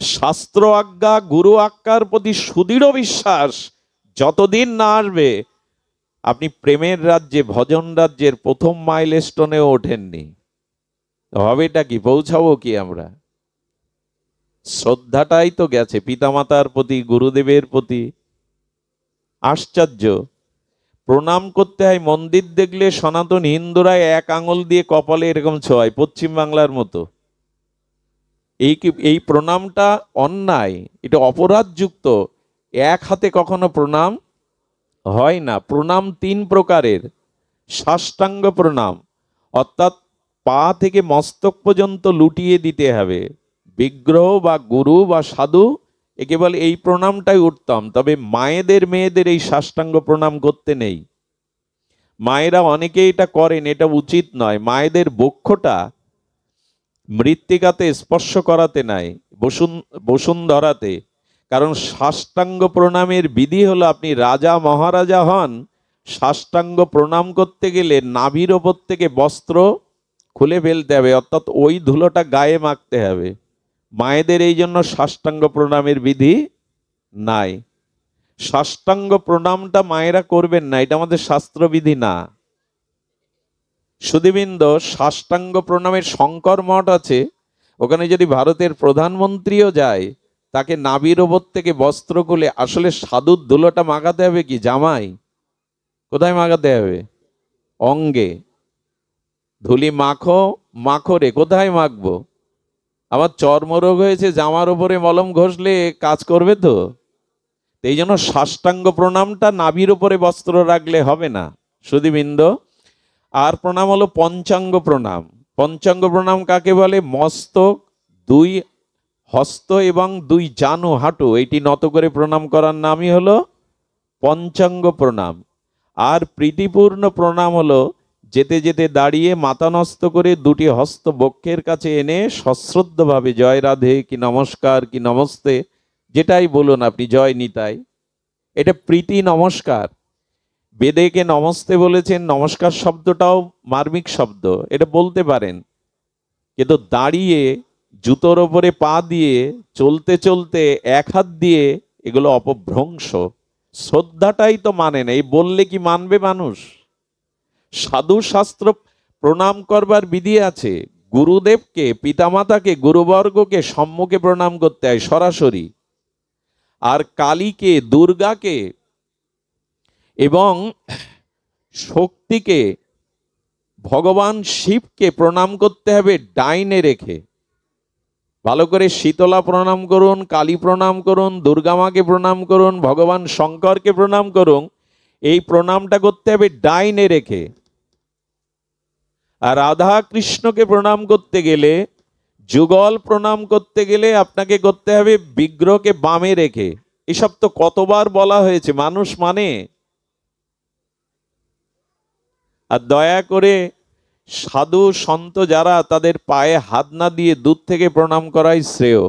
শাস্ত্র আজ্ঞা গুরু আজ্ঞার প্রতি সুদৃঢ় বিশ্বাস যতদিন না আসবে, আপনি প্রেমের রাজ্যে ভজন রাজ্যের প্রথম মাইলস্টোনেও ওঠেননি। হবেটা কি, পৌঁছাবো কি আমরা? শ্রদ্ধাটাই তো গেছে পিতামাতার প্রতি, গুরুদেবের প্রতি। আশ্চর্য, প্রণাম করতে হয়। মন্দির দেখলে সনাতন হিন্দুরা 1 আঙুল দিয়ে কপালে এরকম ছোঁয়, পশ্চিম বাংলার মতো। এই প্রণামটা অন্যায়, এটা অপরাধযুক্ত। 1 হাতে কখনো প্রণাম হয় না। প্রণাম 3 প্রকারের। সাষ্টাঙ্গ প্রণাম, অর্থাৎ পা থেকে মস্তক পর্যন্ত লুটিয়ে দিতে হবে। বিগ্রহ বা গুরু বা সাধু, একে বলে এই প্রণামটাই উত্তম। তবে মায়েদের মেয়েদের এই সাষ্টাঙ্গ প্রণাম করতে নেই। মায়েরা অনেকেই এটা করেন, এটা উচিত নয়। মায়েদের বক্ষটা মৃত্তিকাতে স্পর্শ করাতে নাই, বসুন্ধরাতে। কারণ সাষ্টাঙ্গ প্রণামের বিধি হলো আপনি রাজা মহারাজা হন, সাষ্টাঙ্গ প্রণাম করতে গেলে নাভির ওপর থেকে বস্ত্র খুলে ফেলতে হবে, অর্থাৎ ওই ধুলোটা গায়ে মাখতে হবে। মায়েদের এই জন্য সাষ্টাঙ্গ প্রণামের বিধি নাই। সাষ্টাঙ্গ প্রণামটা মায়েরা করবেন না, এটা আমাদের শাস্ত্রবিধি না। সুধীবৃন্দ, সাষ্টাঙ্গ প্রণামের শঙ্কর মঠ আছে, ওখানে যদি ভারতের প্রধানমন্ত্রীও যায়, তাকে নাভির ওপর থেকে বস্ত্র খুলে, আসলে সাধুর ধুলোটা মাখাতে হবে কি জামাই? কোথায় মাখাতে হবে? অঙ্গে। ধুলি মাখো, মাখো রে, কোথায় মাখবো? আমার চর্মরোগ হয়েছে, জামার ওপরে মলম ঘষলে কাজ করবে তো? এই জন্য সাষ্টাঙ্গ প্রণামটা নাভির উপরে বস্ত্র রাখলে হবে না সুধীবৃন্দ। আর প্রণাম হলো পঞ্চাঙ্গ প্রণাম। পঞ্চাঙ্গ প্রণাম কাকে বলে? মস্তক, দুই হস্ত এবং দুই জানু হাঁটু এইটি নত করে প্রণাম করার নামই হলো পঞ্চাঙ্গ প্রণাম। আর প্রীতিপূর্ণ প্রণাম হলো যেতে যেতে দাঁড়িয়ে মাথা নস্ত করে দুটি হস্ত বক্ষের কাছে এনে সশ্রদ্ধভাবে জয় রাধে কি নমস্কার কি নমস্তে, যেটাই বলুন আপনি, জয় নিতাই, এটা প্রীতি নমস্কার। বেদেকে নমস্তে বলেছেন, নমস্কার শব্দটাও মার্মিক শব্দ, এটা বলতে পারেন। কিন্তু দাঁড়িয়ে জুতোর ওপরে পা দিয়ে চলতে চলতে এক হাত দিয়ে, এগুলো অপভ্রংশ। শ্রদ্ধাটাই তো মানে না, এই বললে কি মানবে মানুষ? সাধু শাস্ত্র প্রণাম করবার বিধি আছে। গুরুদেবকে, পিতামাতাকে, গুরুবর্গকে সম্মুখে প্রণাম করতে হয় সরাসরি। আর কালীকে, দুর্গাকে এবং শক্তিকে, ভগবান শিবকে প্রণাম করতে হবে ডাইনে রেখে। ভালো করে শীতলা প্রণাম করুন, কালী প্রণাম করুন, দুর্গা মাকে প্রণাম করুন, ভগবান শঙ্করকে প্রণাম করুন। এই প্রণামটা করতে হবে ডাইনে রেখে। আর রাধা কৃষ্ণকে প্রণাম করতে গেলে, যুগল প্রণাম করতে গেলে আপনাকে করতে হবে বিগ্রহকে বামে রেখে। এসব তো কতবার বলা হয়েছে, মানুষ মানে? আর দয়া করে সাধু সন্ত যারা, তাদের পায়ে হাত না দিয়ে দূর থেকে প্রণাম করাই শ্রেয়।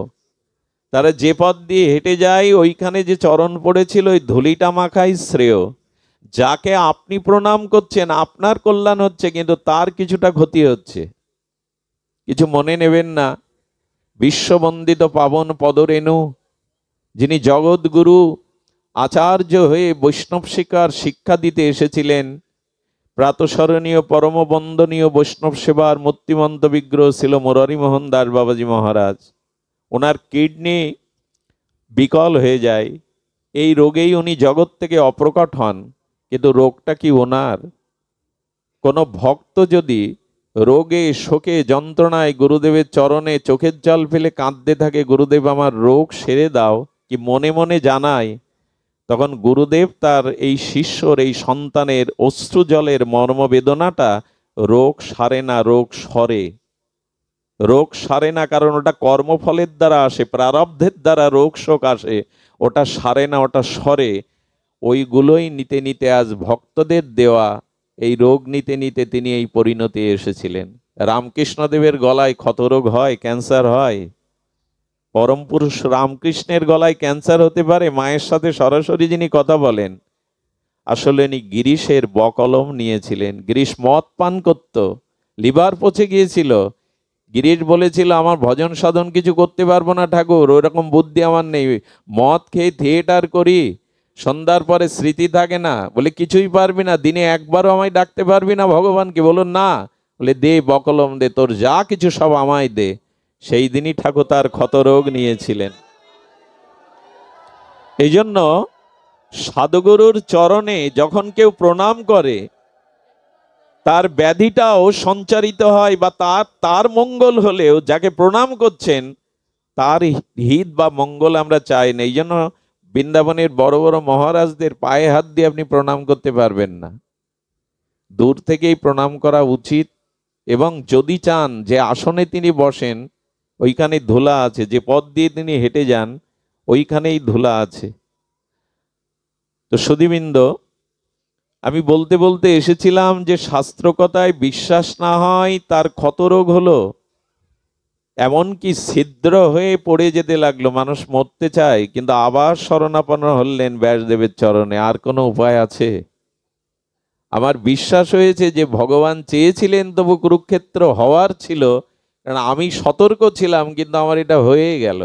তারা যে পথ দিয়ে হেঁটে যায়, ওইখানে যে চরণ পড়েছিল ওই ধুলিটা মাখাই শ্রেয়। যাকে আপনি প্রণাম করছেন আপনার কল্যাণ হচ্ছে, কিন্তু তার কিছুটা ক্ষতি হচ্ছে। কিছু মনে নেবেন না। বিশ্ববন্দিত পাবন পদরেণু, যিনি জগৎগুরু আচার্য হয়ে বৈষ্ণব শিক্ষা দিতে এসেছিলেন, প্রাতঃস্মরণীয় পরম বন্দনীয় বৈষ্ণব সেবার মূর্তিমন্ত বিগ্রহ ছিল মুরারি মোহন দাস বাবাজি মহারাজ। ওনার কিডনি বিকল হয়ে যায়, এই রোগেই উনি জগৎ থেকে অপ্রকট হন। কিন্তু রোগটা কি ওনার? কোনো ভক্ত যদি রোগে শোকে যন্ত্রণায় গুরুদেবের চরণে চোখের জল ফেলে কাঁদতে থাকে, গুরুদেব আমার রোগ সেরে দাও, কি মনে মনে জানায়, তখন গুরুদেব তার এই শিষ্যর, এই সন্তানের অশ্রু জলের মর্মবেদনাটা, রোগ সারে না, রোগ সরে। রোগ সারে না কারণ ওটা কর্মফলের দ্বারা আসে, প্রারব্ধের দ্বারা রোগ শোক আসে, ওটা সারে না, ওটা সরে। ওইগুলোই নিতে নিতে আজ ভক্তদের দেওয়া এই রোগ নিতে নিতে তিনি এই পরিণতি এসেছিলেন। রামকৃষ্ণদেবের গলায় ক্ষতরোগ হয়, ক্যান্সার হয়। পরম পুরুষ রামকৃষ্ণের গলায় ক্যান্সার হতে পারে? মায়ের সাথে সরাসরি যিনি কথা বলেন, আসলে উনি গিরিশের বকলম নিয়েছিলেন। গিরিশ মদ পান করত, লিভার পচে গিয়েছিল। গিরিশ বলেছিল আমার ভজন সাধন কিছু করতে পারবো না ঠাকুর, ওইরকম বুদ্ধি আমার নেই, মদ খেয়ে থিয়েটার করি, সন্ধ্যার পরে স্মৃতি থাকে না। বলে কিছুই পারবি না, দিনে একবারও আমায় ডাকতে পারবি না ভগবানকে? বলুন না। বলে দে বকলম দে, তোর যা কিছু সব আমায় দে। সেই দিনই ঠাকুর তার ক্ষতরোগ নিয়েছিলেন। এই জন্য সাধুগুরুর চরণে যখন কেউ প্রণাম করে, তার ব্যাধিটাও সঞ্চারিত হয়, বা তার মঙ্গল হলেও যাকে প্রণাম করছেন তার হিত বা মঙ্গল আমরা চাই না। এই জন্য বৃন্দাবনের বড় বড় মহারাজদের পায়ে হাত দিয়ে আপনি প্রণাম করতে পারবেন না, দূর থেকেই প্রণাম করা উচিত। এবং যদি চান যে আসনে তিনি বসেন ওইখানে ধুলা আছে, যে পথ দিয়ে তিনি হেঁটে যান ওইখানেই ধুলা আছে। তো সুধীবৃন্দ, আমি বলতে বলতে এসেছিলাম যে শাস্ত্রকথায় বিশ্বাস না হয় তার ক্ষতরোগ হলো, এমনকি ছিদ্র হয়ে পড়ে যেতে লাগলো, মানুষ মরতে চায়, কিন্তু আবার শরণাপন্ন হলেন ব্যাসদেবের চরণে। আর কোনো উপায় আছে? আমার বিশ্বাস হয়েছে যে ভগবান চেয়েছিলেন, তবু কুরুক্ষেত্র হওয়ার ছিল, কারণ আমি সতর্ক ছিলাম, কিন্তু আমার এটা হয়ে গেল।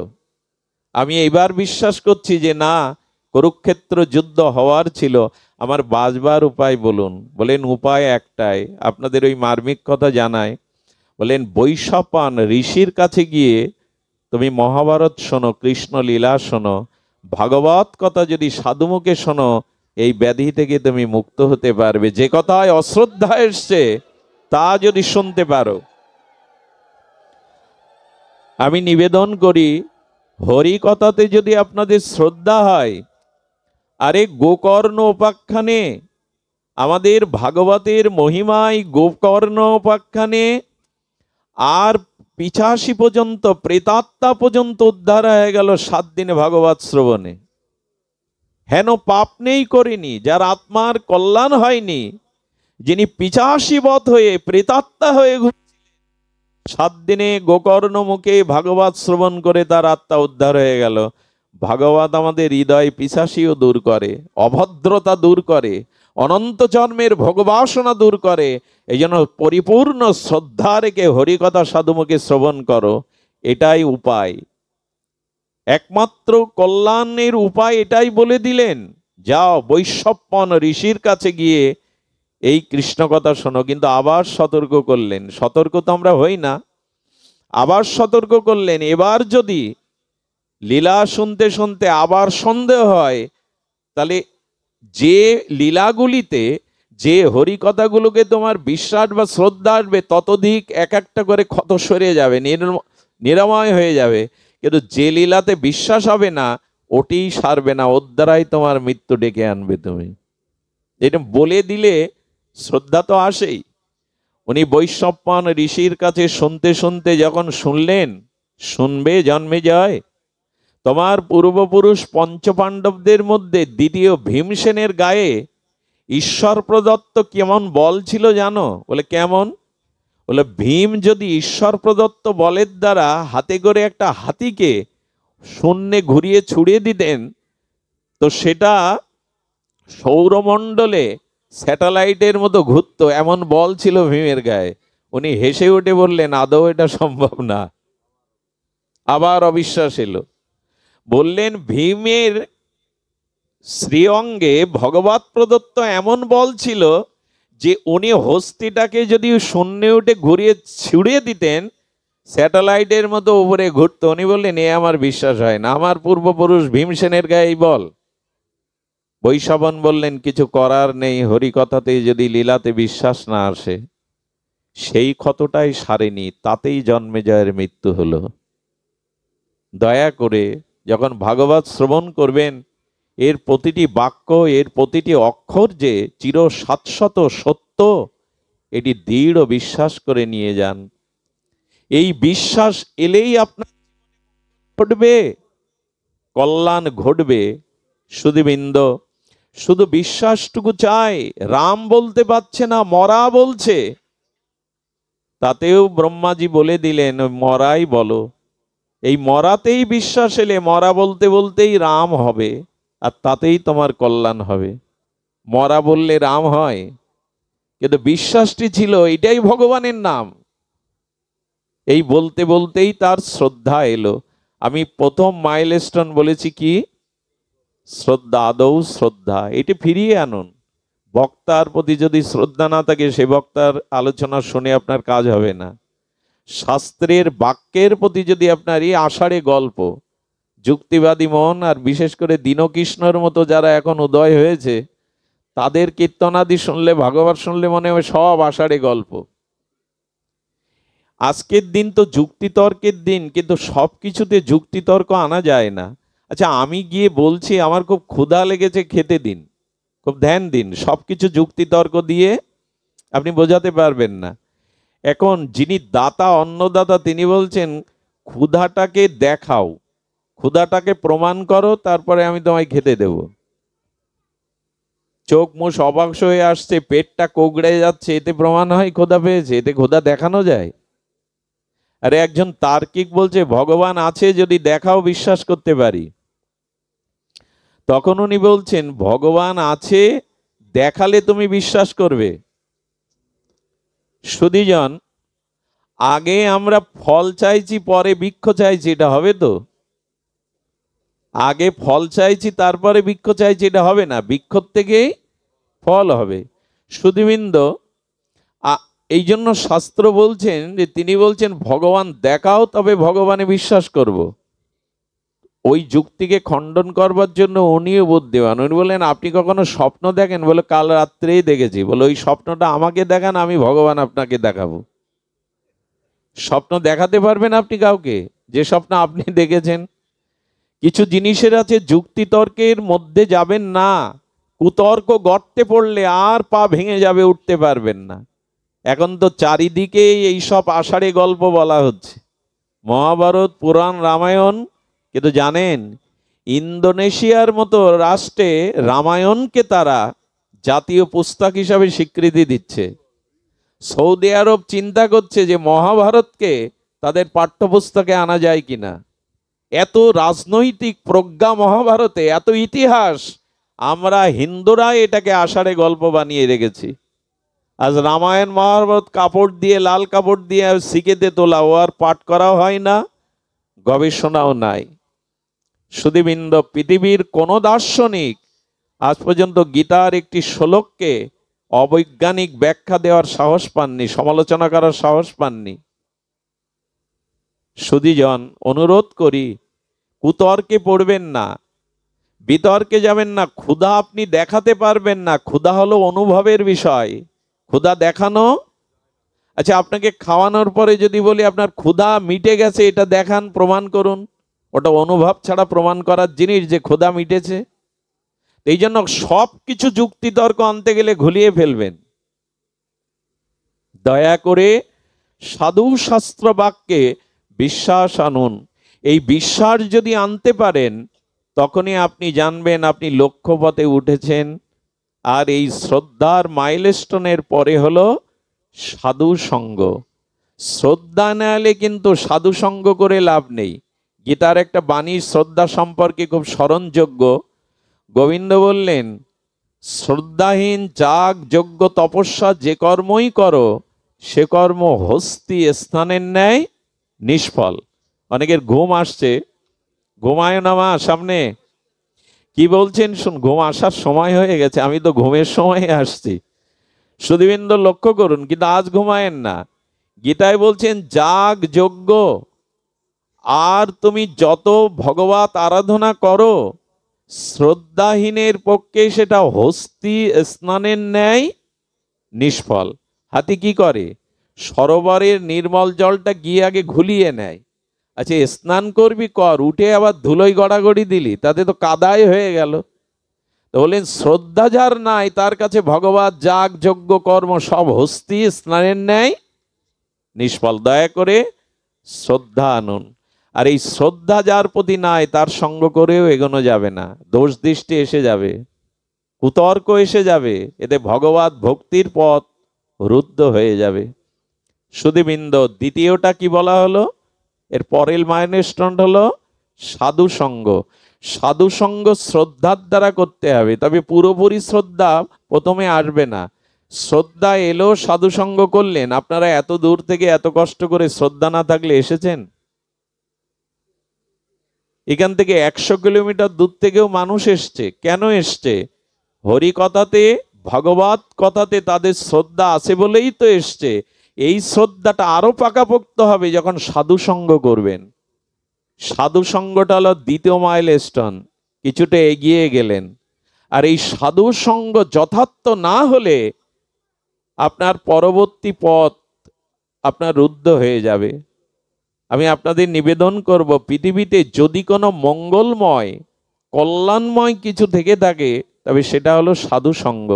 আমি এবার বিশ্বাস করছি যে না, কুরুক্ষেত্র যুদ্ধ হওয়ার ছিল, আমার বাঁচবার উপায় বলুন। বলেন উপায় একটাই, আপনাদের ওই মার্মিক কথা জানায়। বলেন বৈশাপান ঋষির কাছে গিয়ে তুমি মহাভারত শোনো, কৃষ্ণ লীলা শোনো, ভাগবত কথা যদি সাধুমুখে শোনো, এই ব্যাধি থেকে তুমি মুক্ত হতে পারবে। যে কথায় অশ্রদ্ধা এসছে তা যদি শুনতে পারো। আমি নিবেদন করি, হরি কথাতে যদি আপনাদের শ্রদ্ধা হয়, আরে গোকর্ণ উপাখ্যানে, আমাদের ভাগবতের মহিমায় গোকর্ণ উপাখ্যানে আর 85 পর্যন্ত প্রেতাত্মা পর্যন্ত উদ্ধার হয়ে গেল 7 দিনে ভাগবত শ্রবণে। হেন পাপ নেই করিনি, যার আত্মার কল্যাণ হয়নি, যিনি 85 বৎ হয়ে প্রেতাত্মা হয়ে 7 দিনে গোকর্ণ মুখে ভাগবত শ্রবণ করে তার আত্মা উদ্ধার হয়ে গেল। ভাগবত আমাদের হৃদয় পিশাচিও দূর করে, অভদ্রতা দূর করে, অনন্ত জন্মের ভোগবাসনা দূর করে। এই জন্য পরিপূর্ণ শ্রদ্ধা রেখে হরিকথা সাধুমুখে শ্রবণ করো, এটাই উপায়। একমাত্র কল্যাণের উপায় এটাই বলে দিলেন, যাও বৈশাপন ঋষির কাছে গিয়ে এই কৃষ্ণ কথা শোনো। কিন্তু আবার সতর্ক করলেন, সতর্ক তো আমরা হই না, আবার সতর্ক করলেন, এবার যদি লীলা শুনতে শুনতে আবার সন্দেহ হয়, তাহলে যে লীলাগুলিতে যে হরিকথাগুলোকে তোমার বিশ্বাস বা শ্রদ্ধা আসবে, ততোধিক এক একটা করে ক্ষত সরে যাবে, নিরাময় হয়ে যাবে। কিন্তু যে লীলাতে বিশ্বাস হবে না, ওটি সারবে না, ওর দ্বারাই তোমার মৃত্যু ডেকে আনবে। তুমি এটা বলে দিলে শ্রদ্ধা তো আসেই। উনি বৈশাপান ঋষির কাছে শুনতে শুনতে যখন শুনলেন, শুনবে জন্মে যায়। তোমার পূর্বপুরুষ পঞ্চপাণ্ডবদের মধ্যে দ্বিতীয় ভীমসেনের গায়ে ঈশ্বর প্রদত্ত কেমন বল ছিল জানো? বলে কেমন? বলে ভীম যদি ঈশ্বর প্রদত্ত বলের দ্বারা হাতে করে একটা হাতিকে শূন্যে ঘুরিয়ে ছুড়িয়ে দিতেন, তো সেটা সৌরমণ্ডলে স্যাটেলাইটের মতো ঘুরতো, এমন বল ছিল ভীমের গায়ে। উনি হেসে উঠে বললেন, আদৌ এটা সম্ভব না। আবার অবিশ্বাস এলো। বললেন, ভীমের শ্রীঅঙ্গে ভগবত প্রদত্ত এমন বল ছিল যে উনি হস্তিটাকে যদি শূন্যে উঠে ঘুরিয়ে ছুড়িয়ে দিতেন, স্যাটেলাইটের মতো উপরে ঘুরতো। উনি বললেন, এ আমার বিশ্বাস হয় না, আমার পূর্বপুরুষ ভীমসেনের গায়ে বল। বৈশাপন বললেন, কিছু করার নেই, হরিকথাতে যদি লীলাতে বিশ্বাস না আসে, সেই ক্ষতটাই সারেনি, তাতেই জন্মেজয়ের মৃত্যু হলো। দয়া করে যখন ভাগবত শ্রবণ করবেন, এর প্রতিটি বাক্য, এর প্রতিটি অক্ষর যে চির শাশ্বত সত্য, এটি দৃঢ় বিশ্বাস করে নিয়ে যান। এই বিশ্বাস এলেই আপনার ঘটবে, কল্যাণ ঘটবে। সুধীবৃন্দ, শুধু বিশ্বাসটুকু চাই। রাম বলতে পারছে না, মরা বলছে, তাতেও ব্রহ্মাজি বলে দিলেন, মরাই বলো। এই মরাতেই বিশ্বাস এলে, মরা বলতে বলতেই রাম হবে, আর তাতেই তোমার কল্যাণ হবে। মরা বললে রাম হয়, কিন্তু বিশ্বাসটি ছিল এটাই ভগবানের নাম। এই বলতে বলতেই তার শ্রদ্ধা এলো। আমি প্রথম মাইলস্টোন বলেছি কি? শ্রদ্ধা, আদৌ শ্রদ্ধা। এটি ফিরিয়ে আনুন। বক্তার প্রতি যদি শ্রদ্ধা না থাকে, সে বক্তার আলোচনা শুনে আপনার কাজ হবে না। শাস্ত্রের বাক্যের প্রতি যদি আপনার এই আষাঢ়ে গল্প, যুক্তিবাদী মন, আর বিশেষ করে দীনকৃষ্ণর মতো যারা এখন উদয় হয়েছে, তাদের কীর্তনাদি শুনলে, ভাগবত শুনলে মনে হয় সব আষাঢ়ে গল্প। আজকের দিন তো যুক্তিতর্কের দিন, কিন্তু সব কিছুতে যুক্তিতর্ক আনা যায় না। আচ্ছা, আমি গিয়ে বলছি আমার খুব ক্ষুধা লেগেছে, খেতে দিন, খুব ধ্যান দিন, সব কিছু যুক্তিতর্ক দিয়ে আপনি বোঝাতে পারবেন না। এখন যিনি দাতা, অন্নদাতা, তিনি বলছেন ক্ষুধাটাকে দেখাও, ক্ষুধাটাকে প্রমাণ করো, তারপরে আমি তোমায় খেতে দেব। চোখ মুখ অবাক হয়ে আসছে, পেটটা কোগড়ে যাচ্ছে, এতে প্রমাণ হয় ক্ষুধা পেয়েছে? এতে ক্ষুধা দেখানো যায়? আরে একজন তার্কিক বলছে ভগবান আছে, যদি দেখাও বিশ্বাস করতে পারি। তখন উনি বলছেন ভগবান আছে, দেখালে তুমি বিশ্বাস করবে। সুধীজন, আগে আমরা ফল চাইছি, পরে বৃক্ষ চাইছি, এটা হবে তো? আগে ফল চাইছি তারপরে বৃক্ষ চাইছি, এটা হবে না। বৃক্ষ থেকেই ফল হবে। সুধীবৃন্দ, এই জন্য শাস্ত্র বলছেন যে, তিনি বলছেন ভগবান দেখাও তবে ভগবানে বিশ্বাস করব। ওই যুক্তিকে খণ্ডন করবার জন্য উনিও বুদ্ধিমান। উনি বললেন আপনি কখনো স্বপ্ন দেখেন? বলে কাল রাত্রেই দেখেছি। বলে ওই স্বপ্নটা আমাকে দেখান, আমি ভগবান আপনাকে দেখাবো। স্বপ্ন দেখাতে পারবেন আপনি কাউকে যে স্বপ্ন আপনি দেখেছেন? কিছু জিনিসের আছে যুক্তিতর্কের মধ্যে যাবেন না, কুতর্ক গর্তে পড়লে আর পা ভেঙে যাবে, উঠতে পারবেন না। এখন তো চারিদিকেই এইসব আষাঢ়ে গল্প বলা হচ্ছে, মহাভারত, পুরাণ, রামায়ণ। কিন্তু জানেন, ইন্দোনেশিয়ার মতো রাষ্ট্রে রামায়ণকে তারা জাতীয় পুস্তক হিসাবে স্বীকৃতি দিচ্ছে। সৌদি আরব চিন্তা করছে যে মহাভারতকে তাদের পাঠ্যপুস্তকে আনা যায় কিনা। এত রাজনৈতিক প্রজ্ঞা মহাভারতে, এত ইতিহাস। আমরা হিন্দুরা এটাকে আষাঢ়ে গল্প বানিয়ে রেখেছি। আজ রামায়ণ মহাভারত কাপড় দিয়ে, লাল কাপড় দিয়ে শিখেতে তোলা, ও আর পাঠ করাও হয় না, গবেষণাও নাই। সুধীবৃন্দ, পৃথিবীর কোনো দার্শনিক আজ পর্যন্ত গীতার একটি শ্লোককে অবৈজ্ঞানিক ব্যাখ্যা দেওয়ার সাহস পাননি, সমালোচনা করার সাহস পাননি। সুধীজন, অনুরোধ করি, কুতর্কে পড়বেন না, বিতর্কে যাবেন না। ক্ষুধা আপনি দেখাতে পারবেন না, ক্ষুধা হলো অনুভবের বিষয়। ক্ষুধা দেখানো, আচ্ছা আপনাকে খাওয়ানোর পরে যদি বলি আপনার ক্ষুধা মিটে গেছে, এটা দেখান, প্রমাণ করুন। ওটা অনুভব ছাড়া প্রমাণ করার জিনিস যে ক্ষুধা মিটেছে। এই জন্য সব কিছু যুক্তিতর্ক আনতে গেলে ঘুলিয়ে ফেলবেন। দয়া করে সাধু শাস্ত্র বাক্যে বিশ্বাস আনুন। এই বিশ্বাস যদি আনতে পারেন, তখনই আপনি জানবেন আপনি লক্ষ্যপথে উঠেছেন। আর এই শ্রদ্ধার মাইলস্টোনের পরে হলো সাধু সঙ্গ। শ্রদ্ধা না এলে কিন্তু সাধু সঙ্গ করে লাভ নেই। গীতার একটা বাণী শ্রদ্ধা সম্পর্কে খুব স্মরণযোগ্য। গোবিন্দ বললেন, শ্রদ্ধাহীন যাগ যজ্ঞ তপস্যা যে কর্মই করো, সে কর্ম হস্তি স্নানের ন্যায় নিষ্ফল। অনেকের ঘুম আসছে, ঘুমায় না মা সামনে, কি বলছেন শুন, ঘুম আসার সময় হয়ে গেছে, আমি তো ঘুমের সময় আসছি। সুধীবৃন্দ লক্ষ্য করুন, কিন্তু আজ ঘুমায়েন না। গীতায় বলছেন যাগ যজ্ঞ, আর তুমি যত ভগবত আরাধনা করো, শ্রদ্ধাহীনের পক্ষে সেটা হস্তি স্নানের ন্যায় নিষ্ফল। হাতি কি করে? সরোবরের নির্মল জলটা গিয়ে আগে ঘুলিয়ে নেয়। আচ্ছা স্নান করবি কর, উঠে আবার ধুলোয় গড়াগড়ি দিলি, তাতে তো কাদায় হয়ে গেল। তো বললেন শ্রদ্ধা যার নাই, তার কাছে ভগবত যাগ যজ্ঞ কর্ম সব হস্তি স্নানের ন্যায় নিষ্ফল। দয়া করে শ্রদ্ধা আনুন। আর এই শ্রদ্ধা যার প্রতি নাই, তার সঙ্গ করেও এগোনো যাবে না। দোষ দৃষ্টি এসে যাবে, কুতর্ক এসে যাবে, এতে ভগবত ভক্তির পথ রুদ্ধ হয়ে যাবে। সুধীবৃন্দ, দ্বিতীয়টা কি বলা হলো? এর পরের মাইলস্টোন হলো সাধু সঙ্গ। সাধু সঙ্গ শ্রদ্ধার দ্বারা করতে হবে, তবে পুরোপুরি শ্রদ্ধা প্রথমে আসবে না। শ্রদ্ধা এলো, সাধু সঙ্গ করলেন। আপনারা এত দূর থেকে এত কষ্ট করে শ্রদ্ধা না থাকলে এসেছেন? এখান থেকে 100 কিলোমিটার দূর থেকেও মানুষ এসছে। কেন এসছে? হরি কথাতে, ভগবত কথাতে তাদের শ্রদ্ধা আছে বলেই তো এসছে। এই শ্রদ্ধাটা আরো পাকাপোক্ত হবে যখন সাধু সঙ্গ করবেন। সাধু সঙ্গটা হলো দ্বিতীয় মাইলস্টোন, কিছুটা এগিয়ে গেলেন। আর এই সাধু সঙ্গ যথার্থ না হলে আপনার পরবর্তী পথ আপনার রুদ্ধ হয়ে যাবে। আমি আপনাদের নিবেদন করব, পৃথিবীতে যদি কোনো মঙ্গলময় কল্যাণময় কিছু থেকে থাকে, তবে সেটা হলো সাধু সঙ্গ।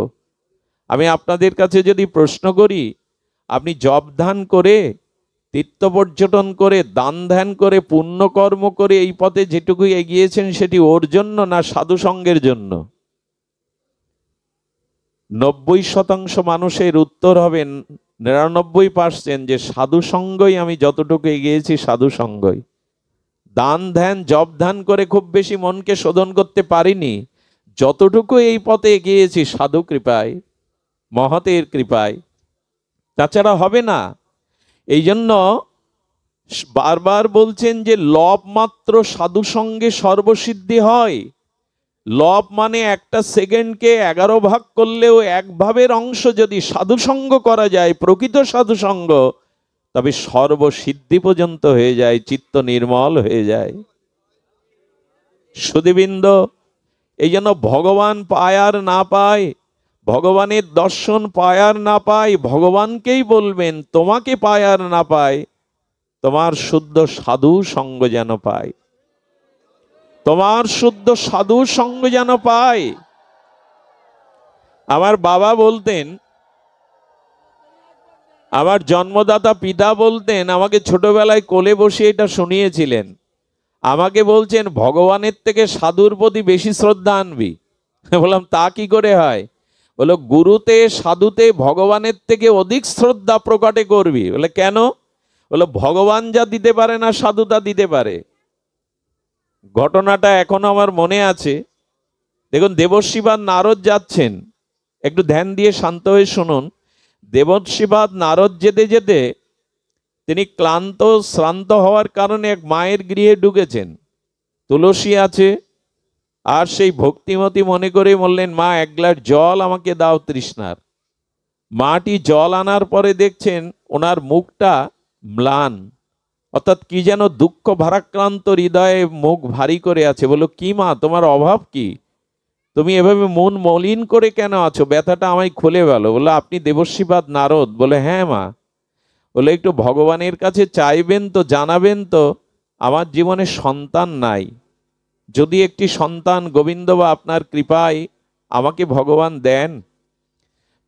আমি আপনাদের কাছে যদি প্রশ্ন করি, আপনি জপ ধ্যান করে, তীর্থ পর্যটন করে, দান ধ্যান করে, পুণ্যকর্ম করে এই পথে যেটুকু এগিয়েছেন, সেটি ওর জন্য না সাধু সঙ্গের জন্য? 90% মানুষের উত্তর হবে 99% যে সাধু সঙ্গই, আমি যতটুকু এগিয়েছি সাধু সঙ্গই। দান ধ্যান জপ ধ্যান করে খুব বেশি মনকে শোধন করতে পারিনি, যতটুকু এই পথে এগিয়েছি সাধু কৃপায়, মহতের কৃপায়, তাছাড়া হবে না। এই জন্য বারবার বলছেন যে লব মাত্র সাধু সঙ্গে সর্বসিদ্ধি হয়। লব মানে একটা সেকেন্ডকে 11 ভাগ করলেও এক ভাবের অংশ যদি সাধুসঙ্গ করা যায়, প্রকৃত সাধুসঙ্গ, তবে সর্বসিদ্ধি পর্যন্ত হয়ে যায়, চিত্ত নির্মল হয়ে যায়। সুধীবৃন্দ, এই জন্য ভগবান পায় আর না পায়, ভগবানের দর্শন পায় আর না পায়, ভগবানকেই বলবেন তোমাকে পায় আর না পায়, তোমার শুদ্ধ সাধু সঙ্গ যেন পায়, তোমার শুদ্ধ সাধু সঙ্গ যেন পায়। আমার বাবা বলতেন, আমার জন্মদাতা পিতা বলতেন, আমাকে ছোটবেলায় কোলে বসে এটা শুনিয়েছিলেন। আমাকে বলছেন ভগবানের থেকে সাধুর প্রতি বেশি শ্রদ্ধা আনবি। বললাম তা কি করে হয়? বললো গুরুতে সাধুতে ভগবানের থেকে অধিক শ্রদ্ধা প্রকটে করবি। বলে কেন? বললো ভগবান যা দিতে পারে না সাধু তা দিতে পারে। ঘটনাটা এখনো আমার মনে আছে। দেখুন, দেবর্ষিবাদ নারদ যাচ্ছেন, একটু ধ্যান দিয়ে শান্ত হয়ে শুনুন। দেবর্ষিবাদ নারদ যেতে যেতে তিনি ক্লান্ত শ্রান্ত হওয়ার কারণে এক মায়ের গৃহে ঢুকেছেন। তুলসী আছে, আর সেই ভক্তিমতী মনে করে বললেন, মা এক গ্লাস জল আমাকে দাও তৃষ্ণার। মাটি জল আনার পরে দেখছেন ওনার মুখটা ম্লান, অর্থাৎ কি যেন দুঃখ ভারাক্রান্ত হৃদয়ে মুখ ভারী করে আছে। বললো কি মা, তোমার অভাব কি? তুমি এভাবে মন মলিন করে কেন আছো? ব্যথাটা আমায় খুলে বলো। বললো আপনি দেবর্ষিবাদ নারদ? বলে হ্যাঁ মা। বলে একটু ভগবানের কাছে চাইবেন তো, জানাবেন তো আমার জীবনে সন্তান নাই, যদি একটি সন্তান গোবিন্দ বা আপনার কৃপায় আমাকে ভগবান দেন।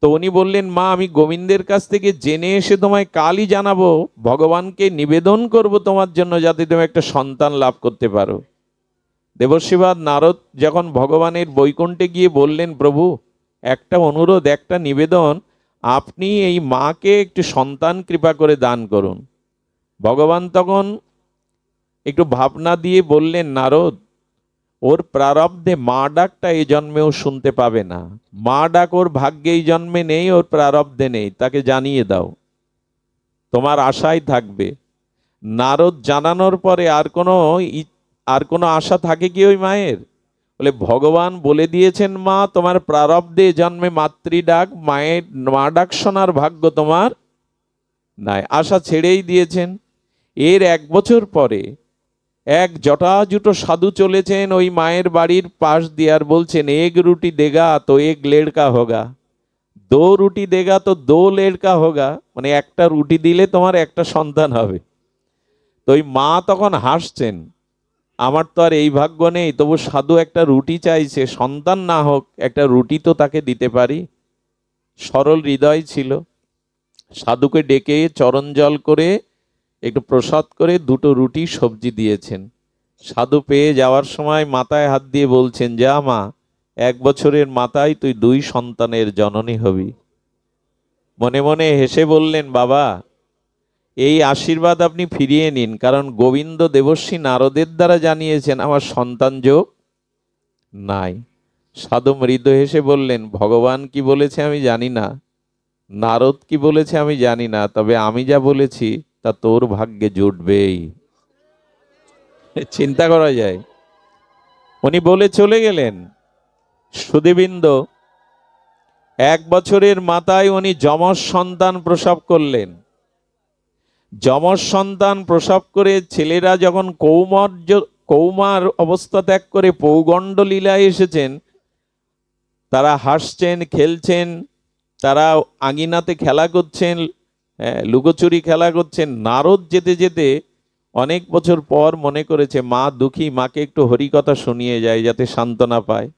তো উনি বললেন, মা আমি গোবিন্দের কাছ থেকে জেনে এসে তোমায় কালই জানাবো, ভগবানকে নিবেদন করব তোমার জন্য, যাতে তুমি একটা সন্তান লাভ করতে পারো। দেবর্ষিবাদ নারদ যখন ভগবানের বৈকুণ্ঠে গিয়ে বললেন, প্রভু একটা অনুরোধ, একটা নিবেদন, আপনি এই মাকে একটু সন্তান কৃপা করে দান করুন। ভগবান তখন একটু ভাবনা দিয়ে বললেন, নারদ ওর প্রারব্ধে মা ডাকটা এই জন্মেও শুনতে পাবে না, মা ডাক ওর ভাগ্যে এই জন্মে নেই, ওর প্রারব্ধে নেই, তাকে জানিয়ে দাও, তোমার আশায় থাকবে। নারদ জানানোর পরে আর কোনো আশা থাকে কি ওই মায়ের? বলে ভগবান বলে দিয়েছেন, মা তোমার প্রারব্ধে জন্মে মাতৃ ডাক, মায়ের মা ডাক শোনার ভাগ্য তোমার নাই। আশা ছেড়েই দিয়েছেন। এর 1 বছর পরে এক জটাজুটো সাধু চলেছেন ওই মায়ের বাড়ির পাশ দিয়ে, আর বলছেন এক রুটি দেগা তো এক লেড়কা হোগা, 2 রুটি দেগা তো 2 লেড়কা হোগা, মানে একটা রুটি দিলে তোমার একটা সন্তান হবে। তো ওই মা তখন হাসছেন, আমার তো আর এই ভাগ্য নেই, তবু সাধু একটা রুটি চাইছে, সন্তান না হোক একটা রুটি তো তাকে দিতে পারি। সরল হৃদয় ছিল। সাধুকে ডেকে চরণ জল করে একটু প্রসাদ করে 2টো রুটি সবজি দিয়েছেন। সাধু পেয়ে যাওয়ার সময় মাথায় হাত দিয়ে বলছেন, যা মা 1 বছরের মাথায় তুই 2 সন্তানের জননী হবি। মনে মনে হেসে বললেন, বাবা এই আশীর্বাদ আপনি ফিরিয়ে নিন, কারণ গোবিন্দ দেবর্ষী নারদের দ্বারা জানিয়েছেন আমার সন্তান যোগ নাই। সাধু মৃদু হেসে বললেন, ভগবান কি বলেছে আমি জানি না, নারদ কি বলেছে আমি জানি না, তবে আমি যা বলেছি তা তোর ভাগ্যে জুটবেই। চিন্তা করা যায়। উনি বলে চলে গেলেন। সুধীবৃন্দ, 1 বছরের মাথায় উনি যমজ সন্তান প্রসব করলেন। যমজ সন্তান প্রসব করে ছেলেরা যখন কৌমার অবস্থা ত্যাগ করে পৌগণ্ড লীলায় এসেছেন, তারা হাসছেন, খেলছেন, তারা আঙিনাতে খেলা করছেন, লুকোচুরি খেলা করছেন। নারদ যেতে যেতে অনেক বছর পর মনে করেছে মা দুঃখী, মাকে একটু হরিকথা শুনিয়ে যায় যাতে সান্ত্বনা পায়।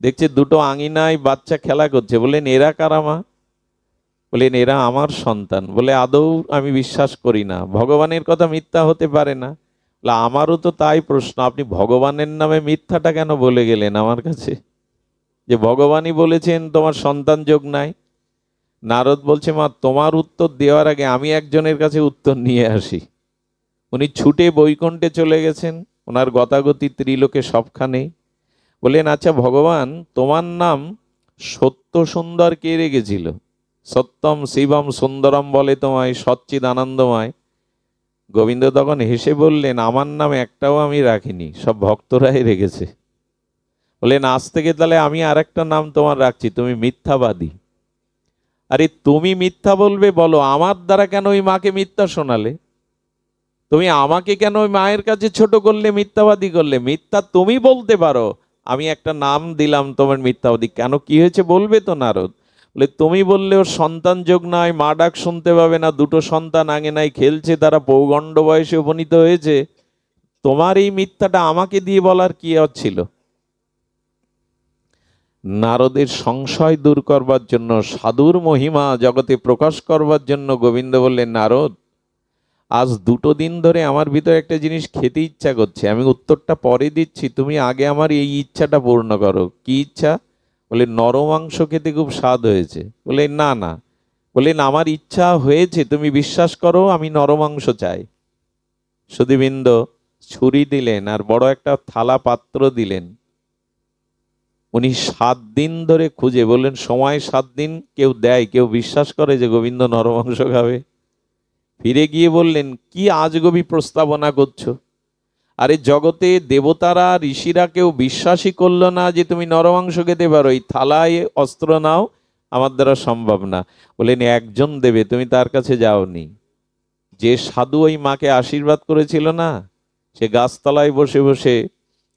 দেখছে 2টো আঙিনায় বাচ্চা খেলা করছে। বললেন এরা কারা মা? বললেন এরা আমার সন্তান। বলে আদৌ আমি বিশ্বাস করি না, ভগবানের কথা মিথ্যা হতে পারে না। আমারও তো তাই প্রশ্ন, আপনি ভগবানের নামে মিথ্যাটা কেন বলে গেলেন আমার কাছে, যে ভগবানই বলেছেন তোমার সন্তান যোগ নাই? নারদ বলছে, মা তোমার উত্তর দেওয়ার আগে আমি একজনের কাছে উত্তর নিয়ে আসি। উনি ছুটে বৈকুণ্ঠে চলে গেছেন, ওনার গতাগতি ত্রিলোকে সবখানেই। বললেন আচ্ছা ভগবান, তোমার নাম সত্য সুন্দর কে রেখেছিল? সত্যম শিবম সুন্দরম বলে তোমায়, সচ্চিদ আনন্দময়। গোবিন্দ তখন হেসে বললেন, আমার নাম একটাও আমি রাখিনি, সব ভক্তরাই রেখেছে। বললেন, আজ থেকে তাহলে আমি আর একটা নাম তোমার রাখছি, তুমি মিথ্যাবাদী। আরে তুমি মিথ্যা বলবে বলো, আমার দ্বারা কেন ওই মাকে মিথ্যা শোনালে? তুমি আমাকে কেন ওই মায়ের কাছে ছোট করলে, মিথ্যাবাদী করলে? মিথ্যা তুমি বলতে পারো, আমি একটা নাম দিলাম তোমার মিথ্যাবাদী। কেন, কি হয়েছে বলবে তো নারদ। বলে, তুমি বললে ওর সন্তান যোগ নয়, মা ডাক শুনতে পাবে না, দুটো সন্তান আঙিনায় খেলছে, তারা পৌগণ্ড বয়সে উপনীত হয়েছে। তোমার এই মিথ্যাটা আমাকে দিয়ে বলার কি ছিল? নারদের সংশয় দূর করবার জন্য, সাধুর মহিমা জগতে প্রকাশ করবার জন্য গোবিন্দ বললেন, নারদ, আজ 2 দিন ধরে আমার ভিতরে একটা জিনিস খেতে ইচ্ছা করছে, আমি উত্তরটা পরে দিচ্ছি, তুমি আগে আমার এই ইচ্ছাটা পূর্ণ করো। কি ইচ্ছা? বলে, নরমাংস খেতে খুব স্বাদ হয়েছে। বলে, না না। বললেন, আমার ইচ্ছা হয়েছে, তুমি বিশ্বাস করো, আমি নরমাংস চাই। সুধীবৃন্দ ছুরি দিলেন আর বড় একটা থালা পাত্র দিলেন। উনি 7 দিন ধরে খুঁজে, বললেন, সময় 7 দিন, কেউ দেয়, কেউ বিশ্বাস করে যে গোবিন্দ নরমাংস খাবে? ফিরে গিয়ে বললেন, কি আজগবি প্রস্তাবনা করছো? আরে জগতে দেবতারা ঋষিরা কেউ বিশ্বাসই করলো না যে তুমি নরমাংস খেতে পারো, এই থালায় অস্ত্র নাও, আমার দ্বারা সম্ভব না। বললেন, একজন দেবে, তুমি তার কাছে যাওনি। যে সাধু ওই মাকে আশীর্বাদ করেছিল না, সে গাছতলায় বসে বসে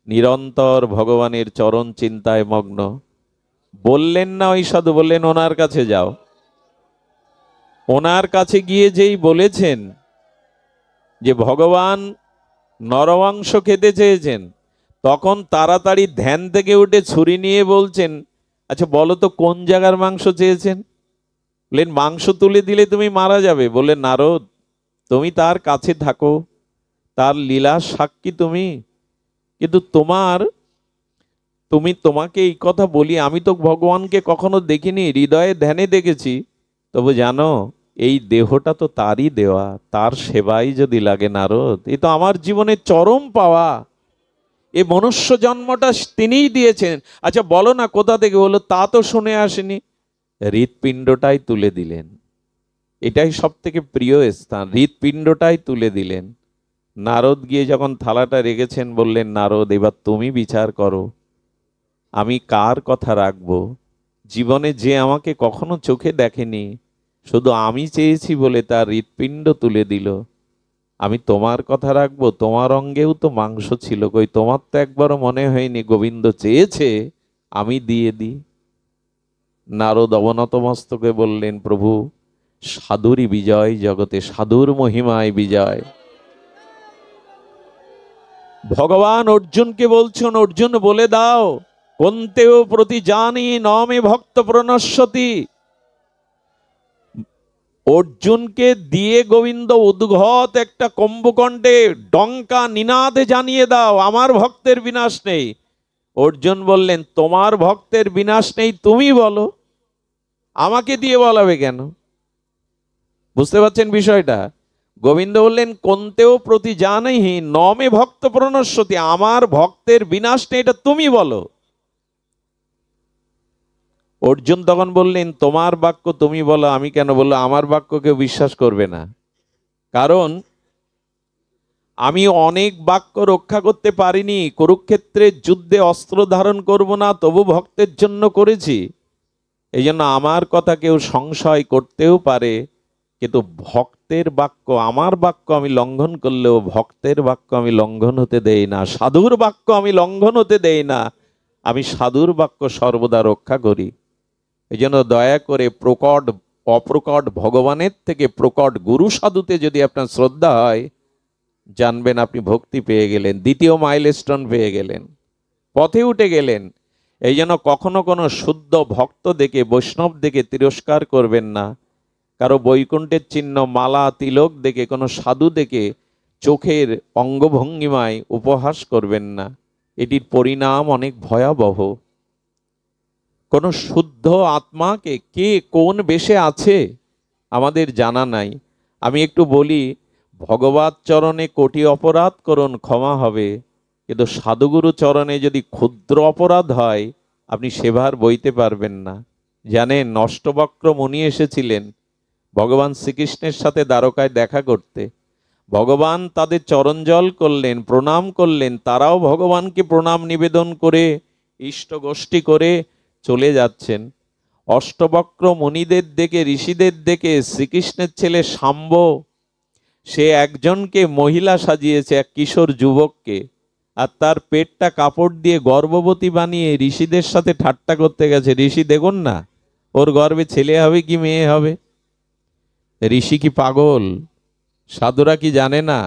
নিরন্তর ভগবানের চরণ চিন্তায় মগ্ন। বললেন না ওই সাধু, বললেন, ওনার কাছে যাও। ওনার কাছে গিয়ে যেই বলেছেন যে ভগবান নরমাংস খেতে চেয়েছেন, তখন তাড়াতাড়ি ধ্যান থেকে উঠে ছুরি নিয়ে বলছেন, আচ্ছা বলো তো কোন জায়গার মাংস চেয়েছেন? বললেন, মাংস তুলে দিলে তুমি মারা যাবে। বললেন, নারদ, তুমি তার কাছে থাকো, তার লীলা সাক্ষী তুমি, কিন্তু তোমাকে এই কথা বলি, আমি তো ভগবানকে কখনো দেখিনি, হৃদয়ে ধ্যানে দেখেছি। তবু জানো, এই দেহটা তো তারই দেওয়া, তার সেবাই যদি লাগে নারদ, এ তো আমার জীবনের চরম পাওয়া। এ মনুষ্য জন্মটা তিনিই দিয়েছেন। আচ্ছা বলো না কোথা থেকে হলো? তা তো শুনে আসেনি। হৃৎপিণ্ডটাই তুলে দিলেন। এটাই সব থেকে প্রিয় স্থান, হৃৎপিণ্ডটাই তুলে দিলেন। নারদ গিয়ে যখন থালাটা রেখেছেন, বললেন, নারদ, এবার তুমি বিচার করো, আমি কার কথা রাখবো? জীবনে যে আমাকে কখনো চোখে দেখেনি, শুধু আমি চেয়েছি বলে তার হৃৎপিণ্ড তুলে দিল, আমি তোমার কথা রাখবো? তোমার অঙ্গেও তো মাংস ছিল, কই তোমার তো একবারও মনে হয়নি গোবিন্দ চেয়েছে আমি দিয়ে দিই? নারদ অবনত মস্তকে বললেন, প্রভু, সাধুরই বিজয় জগতে, সাধুর মহিমায় বিজয়। ভগবান অর্জুনকে বলছেন, অর্জুন বলে দাও, কোন্তেও প্রতি জানি নমে ভক্ত প্রণশ্যতি। অর্জুনকে দিয়ে গোবিন্দ উদ্ঘট একটা কুম্ভকণ্ঠে ডঙ্কা নিনাদে জানিয়ে দাও, আমার ভক্তের বিনাশ নেই। অর্জুন বললেন, তোমার ভক্তের বিনাশ নেই তুমি বলো, আমাকে দিয়ে বলাবে কেন? বুঝতে পারছেন বিষয়টা? গোবিন্দ বললেন, কোন্তেও প্রতি জানেহি নমে ভক্ত প্রণশ্যতি, আমার ভক্তের বিনাশ নেই, এটা তুমি বলো। অর্জুন তখন বললেন, তোমার বাক্য তুমি বলো, আমি কেন বললো? আমার বাক্য কেউ বিশ্বাস করবে না, কারণ আমি অনেক বাক্য রক্ষা করতে পারিনি। কুরুক্ষেত্রের যুদ্ধে অস্ত্র ধারণ করব না, তবু ভক্তের জন্য করেছি। এই জন্য আমার কথা কেউ সংশয় করতেও পারে, কিন্তু ভক্তের বাক্য, আমার বাক্য আমি লঙ্ঘন করলেও ভক্তের বাক্য আমি লঙ্ঘন হতে দেই না, সাধুর বাক্য আমি লঙ্ঘন হতে দেই না, আমি সাধুর বাক্য সর্বদা রক্ষা করি। এই জন্য দয়া করে প্রকট অপ্রকট ভগবানের থেকে প্রকট গুরু সাধুতে যদি আপনার শ্রদ্ধা হয়, জানবেন আপনি ভক্তি পেয়ে গেলেন, দ্বিতীয় মাইলস্টোন পেয়ে গেলেন, পথে উঠে গেলেন। এই জন্য কখনো কোনো শুদ্ধ ভক্ত দেখে, বৈষ্ণব দেখে তিরস্কার করবেন না। কারো বৈকুণ্ঠের চিহ্ন, মালা, তিলক দেখে, কোনো সাধু দেখে চোখের অঙ্গভঙ্গিমায় উপহাস করবেন না, এটির পরিণাম অনেক ভয়াবহ। কোনো শুদ্ধ আত্মাকে কে কোন বেশে আছে আমাদের জানা নাই। আমি একটু বলি, ভগবত চরণে কোটি অপরাধ করুন, ক্ষমা হবে, কিন্তু সাধুগুরু চরণে যদি ক্ষুদ্র অপরাধ হয়, আপনি সেভার বইতে পারবেন না। জানেন, অষ্টবক্র মুনি এসেছিলেন ভগবান শ্রীকৃষ্ণের সাথে দ্বারকায় দেখা করতে। ভগবান তাদের চরণজল করলেন, প্রণাম করলেন, তারাও ভগবানকে প্রণাম নিবেদন করে ইষ্টগোষ্ঠী করে চলে যাচ্ছেন। অষ্টবক্র মুনিদের দেখে, ঋষিদের দেখে শ্রীকৃষ্ণের ছেলে শাম্ব সে একজনকে মহিলা সাজিয়েছে, এক কিশোর যুবককে, আর তার পেটটা কাপড় দিয়ে গর্ভবতী বানিয়ে ঋষিদের সাথে ঠাট্টা করতে গেছে। ঋষি দেখুন না, ওর গর্ভে ছেলে হবে কি মেয়ে হবে? ঋষি কি পাগল? সাধুরা কি জানে না?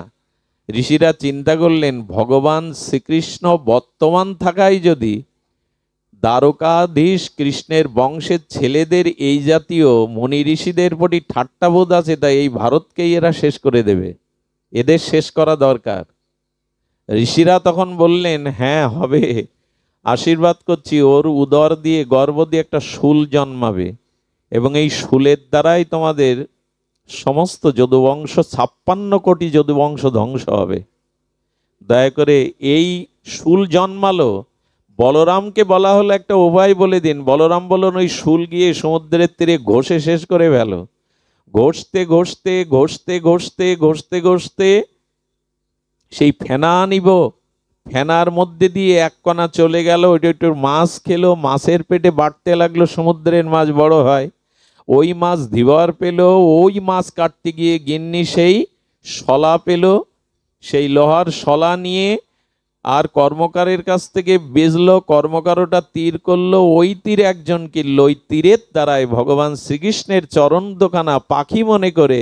ঋষিরা চিন্তা করলেন, ভগবান শ্রীকৃষ্ণ বর্তমান থাকায় যদি দ্বারকাধীশ কৃষ্ণের বংশের ছেলেদের এই জাতীয় মুনি ঋষিদের প্রতি ঠাট্টাবোধ আছে, তাই এই ভারতকেই এরা শেষ করে দেবে, এদের শেষ করা দরকার। ঋষিরা তখন বললেন, হ্যাঁ হবে, আশীর্বাদ করছি, ওর উদর দিয়ে গর্ভ দিয়ে একটা শূল জন্মাবে, এবং এই শূলের দ্বারাই তোমাদের সমস্ত যদুবংশ 56 কোটি যদুবংশ ধ্বংস হবে। দয়া করে এই শূল জন্মালো, বলরামকে বলা হলো একটা উপায় বলে দিন। বলরাম বললেন, ওই শূল গিয়ে সমুদ্রের তীরে ঘষে শেষ করে ফেলো। ঘষতে ঘষতে ঘষতে ঘষতে ঘষতে ঘষতে সেই ফেনা নিব, ফেনার মধ্যে দিয়ে এক কণা চলে গেল, ওইটা একটু মাছ খেলো, মাছের পেটে বাড়তে লাগলো, সমুদ্রের মাছ বড় হয়, ওই মাছ ধীবর পেল, ওই মাছ কাটতে গিয়ে গিন্নি সেই শলা পেল, সেই লোহার শলা নিয়ে আর কর্মকারের কাছ থেকে বেজলো, কর্মকারটা তীর করলো, ওই তীর একজন কিনল, ওই তীরের দ্বারায় ভগবান শ্রীকৃষ্ণের চরণ দোকানা পাখি মনে করে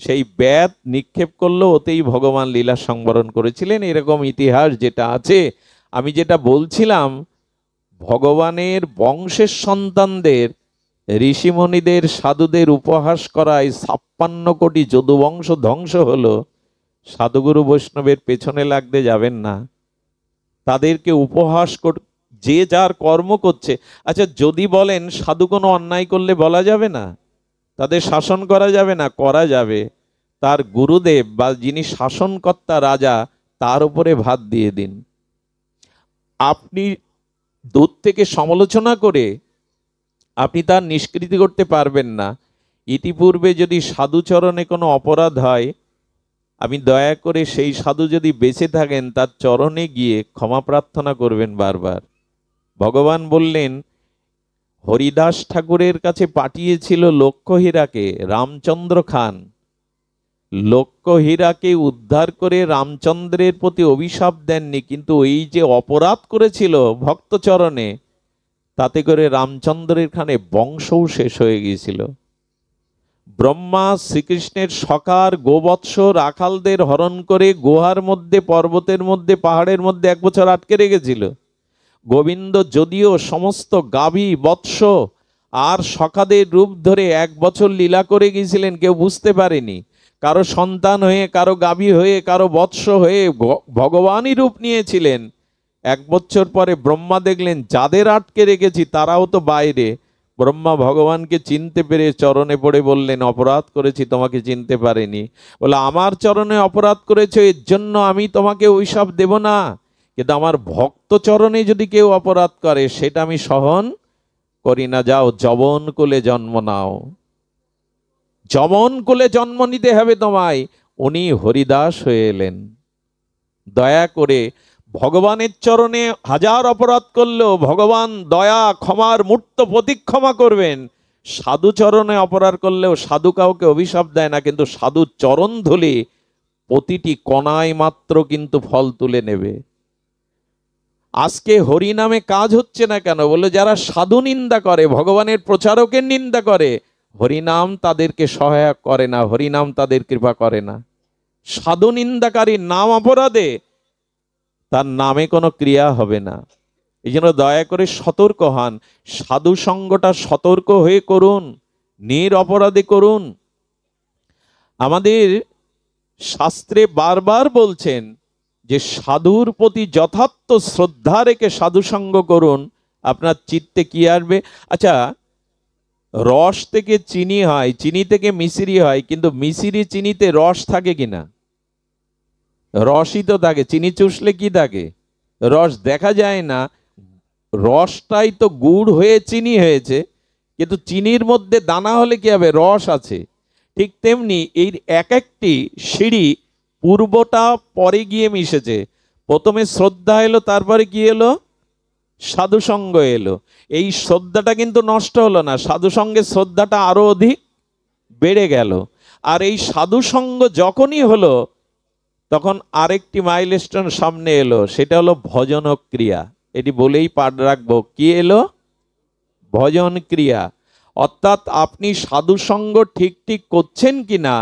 সেই ব্যাত নিক্ষেপ করলো, ওতেই ভগবান লীলা সংবরণ করেছিলেন, এরকম ইতিহাস যেটা আছে। আমি যেটা বলছিলাম, ভগবানের বংশের সন্তানদের, ঋষিমণিদের, সাধুদের উপহাস করায় 56 কোটি যদুবংশ ধ্বংস হলো। সাধুগুরু বৈষ্ণবের পেছনে লাগতে যাবেন না, তাদেরকে উপহাস যে যার কর্ম করছে। আচ্ছা, যদি বলেন সাধু কোনো অন্যায় করলে বলা যাবে না, তাদের শাসন করা যাবে না? করা যাবে। তার গুরুদেব বা যিনি শাসনকর্তা রাজা, তার উপরে ভাত দিয়ে দিন। আপনি দূর থেকে সমালোচনা করে আপনি তার নিষ্কৃতি করতে পারবেন না। ইতিপূর্বে যদি সাধুচরণে কোনো অপরাধ হয়, আমি দয়া করে সেই সাধু যদি বেঁচে থাকেন তার চরণে গিয়ে ক্ষমা প্রার্থনা করবেন বারবার। ভগবান বললেন, হরিদাস ঠাকুরের কাছে পাঠিয়েছিল লক্ষ্যহীরাকে রামচন্দ্র খান। লক্ষ্যহীরাকে উদ্ধার করে রামচন্দ্রের প্রতি অভিশাপ দেননি, কিন্তু এই যে অপরাধ করেছিল ভক্তচরণে, তাতে করে রামচন্দ্রের খানে বংশও শেষ হয়ে গিয়েছিল। ব্রহ্মা শ্রীকৃষ্ণের সখার গোবৎস রাখালদের হরণ করে গুহার মধ্যে, পর্বতের মধ্যে, পাহাড়ের মধ্যে 1 বছর আটকে রেখেছিল। গোবিন্দ যদিও সমস্ত গাভী, বৎস আর সখাদের রূপ ধরে 1 বছর লীলা করে গিয়েছিলেন, কেউ বুঝতে পারেনি। কারো সন্তান হয়ে, কারো গাভী হয়ে, কারো বৎস হয়ে ভগবানই রূপ নিয়েছিলেন। 1 বছর পরে ব্রহ্মা দেখলেন যাদের আটকে রেখেছি তারাও তো বাইরে। ব্রহ্মা ভগবানকে চিনতে পেরে চরণে পড়ে বললেন, অপরাধ করেছি, তোমাকে চিনতে পারিনি। বলে, আমার চরণে অপরাধ করেছো, এর জন্য আমি তোমাকে অভিশাপ দেব না, কিন্তু আমার ভক্ত চরণে যদি কেউ অপরাধ করে সেটা আমি সহন করি না। যাও, যবন কুলে জন্ম নাও, যমন কুলে জন্ম নিতে হবে তোমায়। উনি হরিদাস হয়ে এলেন। দয়া করে ভগবানের চরণে হাজার অপরাধ করলেও ভগবান দয়া ক্ষমার মূর্ত প্রতীক ক্ষমা করবেন। সাধু চরণে অপরাধ করলেও সাধু কাউকে অভিশাপ দেয় না, কিন্তু সাধু চরণ ধুলে প্রতিটি কণায় মাত্র কিন্তু ফল তুলে নেবে। আজকে হরি নামে কাজ হচ্ছে না কেন? বলে, যারা সাধু নিন্দা করে, ভগবানের প্রচারকের নিন্দা করে, হরিনাম তাদেরকে সহায়ক করে না, হরিনাম তাদের কৃপা করে না। সাধু নিন্দাকারী নাম অপরাধে, তার নামে কোনো ক্রিয়া হবে না। এই জন্য দয়া করে সতর্ক হন, সাধু সঙ্গটা সতর্ক হয়ে করুন, নিরপরাধে করুন। আমাদের শাস্ত্রে বারবার বলছেন যে সাধুর প্রতি যথার্থ শ্রদ্ধা রেখে সাধু সঙ্গ করুন, আপনার চিত্তে কি আসবে? আচ্ছা, রস থেকে চিনি হয়, চিনি থেকে মিশ্রি হয়, কিন্তু মিশ্রি চিনিতে রস থাকে কিনা? রসই তো থাকে। চিনি চুষলে কি থাকে? রস দেখা যায় না। রসটাই তো গুড় হয়ে চিনি হয়েছে, কিন্তু চিনির মধ্যে দানা হলে কি হবে? রস আছে। ঠিক তেমনি এই এক একটি সিঁড়ি পূর্বটা পরে গিয়ে মিশেছে। প্রথমে শ্রদ্ধা এলো, তারপরে কি এলো? সাধুসঙ্গ এলো। এই শ্রদ্ধাটা কিন্তু নষ্ট হলো না, সাধুসঙ্গের শ্রদ্ধাটা আরো অধিক বেড়ে গেল। আর এই সাধুসঙ্গ যখনই হলো তখন আরেকটি মাইলস্টোন সামনে এলো, সেটা হলো ভজন ক্রিয়া। এটি বলেই পাঠ রাখবো, কি এলো? ভজন ক্রিয়া। অর্থাৎ আপনি সাধুসঙ্গ ঠিক ঠিক করছেন কিনা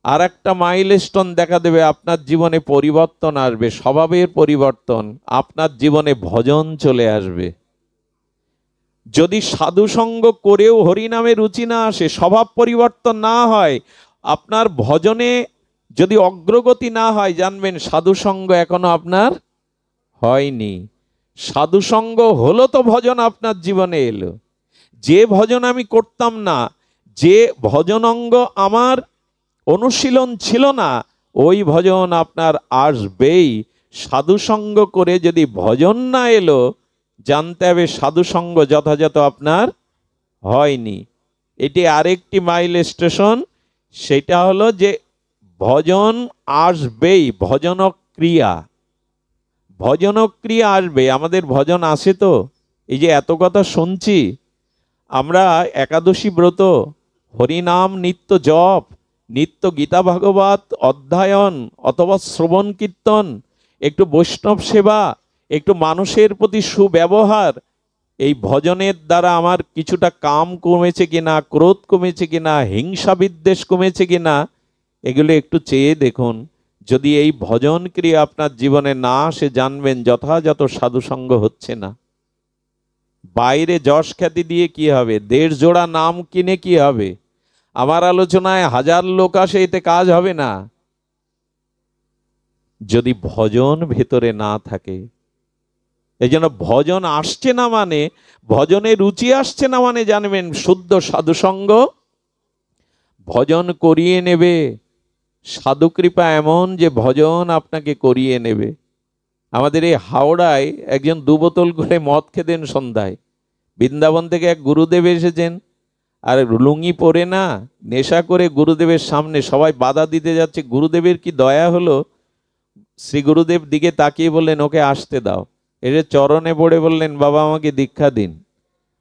আর একটা মাইলস্টোন দেখা দেবে, আপনার জীবনে পরিবর্তন আসবে, স্বভাবের পরিবর্তন, আপনার জীবনে ভজন চলে আসবে। যদি সাধুসঙ্গ করেও হরিনামে রুচি না আসে, স্বভাব পরিবর্তন না হয়, আপনার ভজনে যদি অগ্রগতি না হয়, জানবেন সাধুসঙ্গ এখনো আপনার হয়নি। সাধুসঙ্গ হলো তো ভজন আপনার জীবনে এলো। যে ভজন আমি করতাম না, যে ভজন অঙ্গ আমার অনুশীলন ছিল না, ওই ভজন আপনার আসবেই। সাধুসঙ্গ করে যদি ভজন না এলো, জানতে হবে সাধুসঙ্গ যথাযথ আপনার হয়নি। এটি আরেকটি মাইল স্টেশন, সেটা হলো যে ভজন আসবেই, ভজন ক্রিয়া, ভজন ক্রিয়া আসবে। আমাদের ভজন আসে তো, এই যে এত কথা শুনছি, আমরা একাদশী ব্রত, হরিনাম নিত্য জপ, নিত্য গীতা ভাগবত অধ্যয়ন অথবা শ্রবণ কীর্তন, একটু বৈষ্ণব সেবা, একটু মানুষের প্রতি সুব্যবহার, এই ভজনের দ্বারা আমার কিছুটা কাম কমেছে কিনা, ক্রোধ কমেছে কিনা, হিংসা বিদ্বেষ কমেছে কিনা, এগুলো একটু চেয়ে দেখুন। যদি এই ভজন ক্রিয়া আপনার জীবনে না আসে, জানবেন যথাযথ সাধুসঙ্গ হচ্ছে না। বাইরে যশ খ্যাতি দিয়ে কি হবে? 1.5 জোড়া নাম কিনে কি হবে? আমার আলোচনায় 1000 লোক আসে, এতে কাজ হবে না যদি ভজন ভেতরে না থাকে। এই জন্য ভজন আসছে না মানে, ভজনে রুচি আসছে না মানে, জানবেন শুদ্ধ সাধুসঙ্গ ভজন করিয়ে নেবে। সাধু কৃপা এমন যে ভজন আপনাকে করিয়ে নেবে। আমাদের এই হাওড়ায় একজন 2 বোতল করে মদ খেতেন সন্ধ্যায়। বৃন্দাবন থেকে এক গুরুদেব এসেছেন, আর লুঙ্গি পরে না, নেশা করে গুরুদেবের সামনে সবাই বাধা দিতে যাচ্ছে। গুরুদেবের কি দয়া হলো, শ্রী গুরুদেব দিকে তাকিয়ে বললেন, ওকে আসতে দাও। এসে চরণে পড়ে বললেন, বাবা আমাকে দীক্ষা দিন।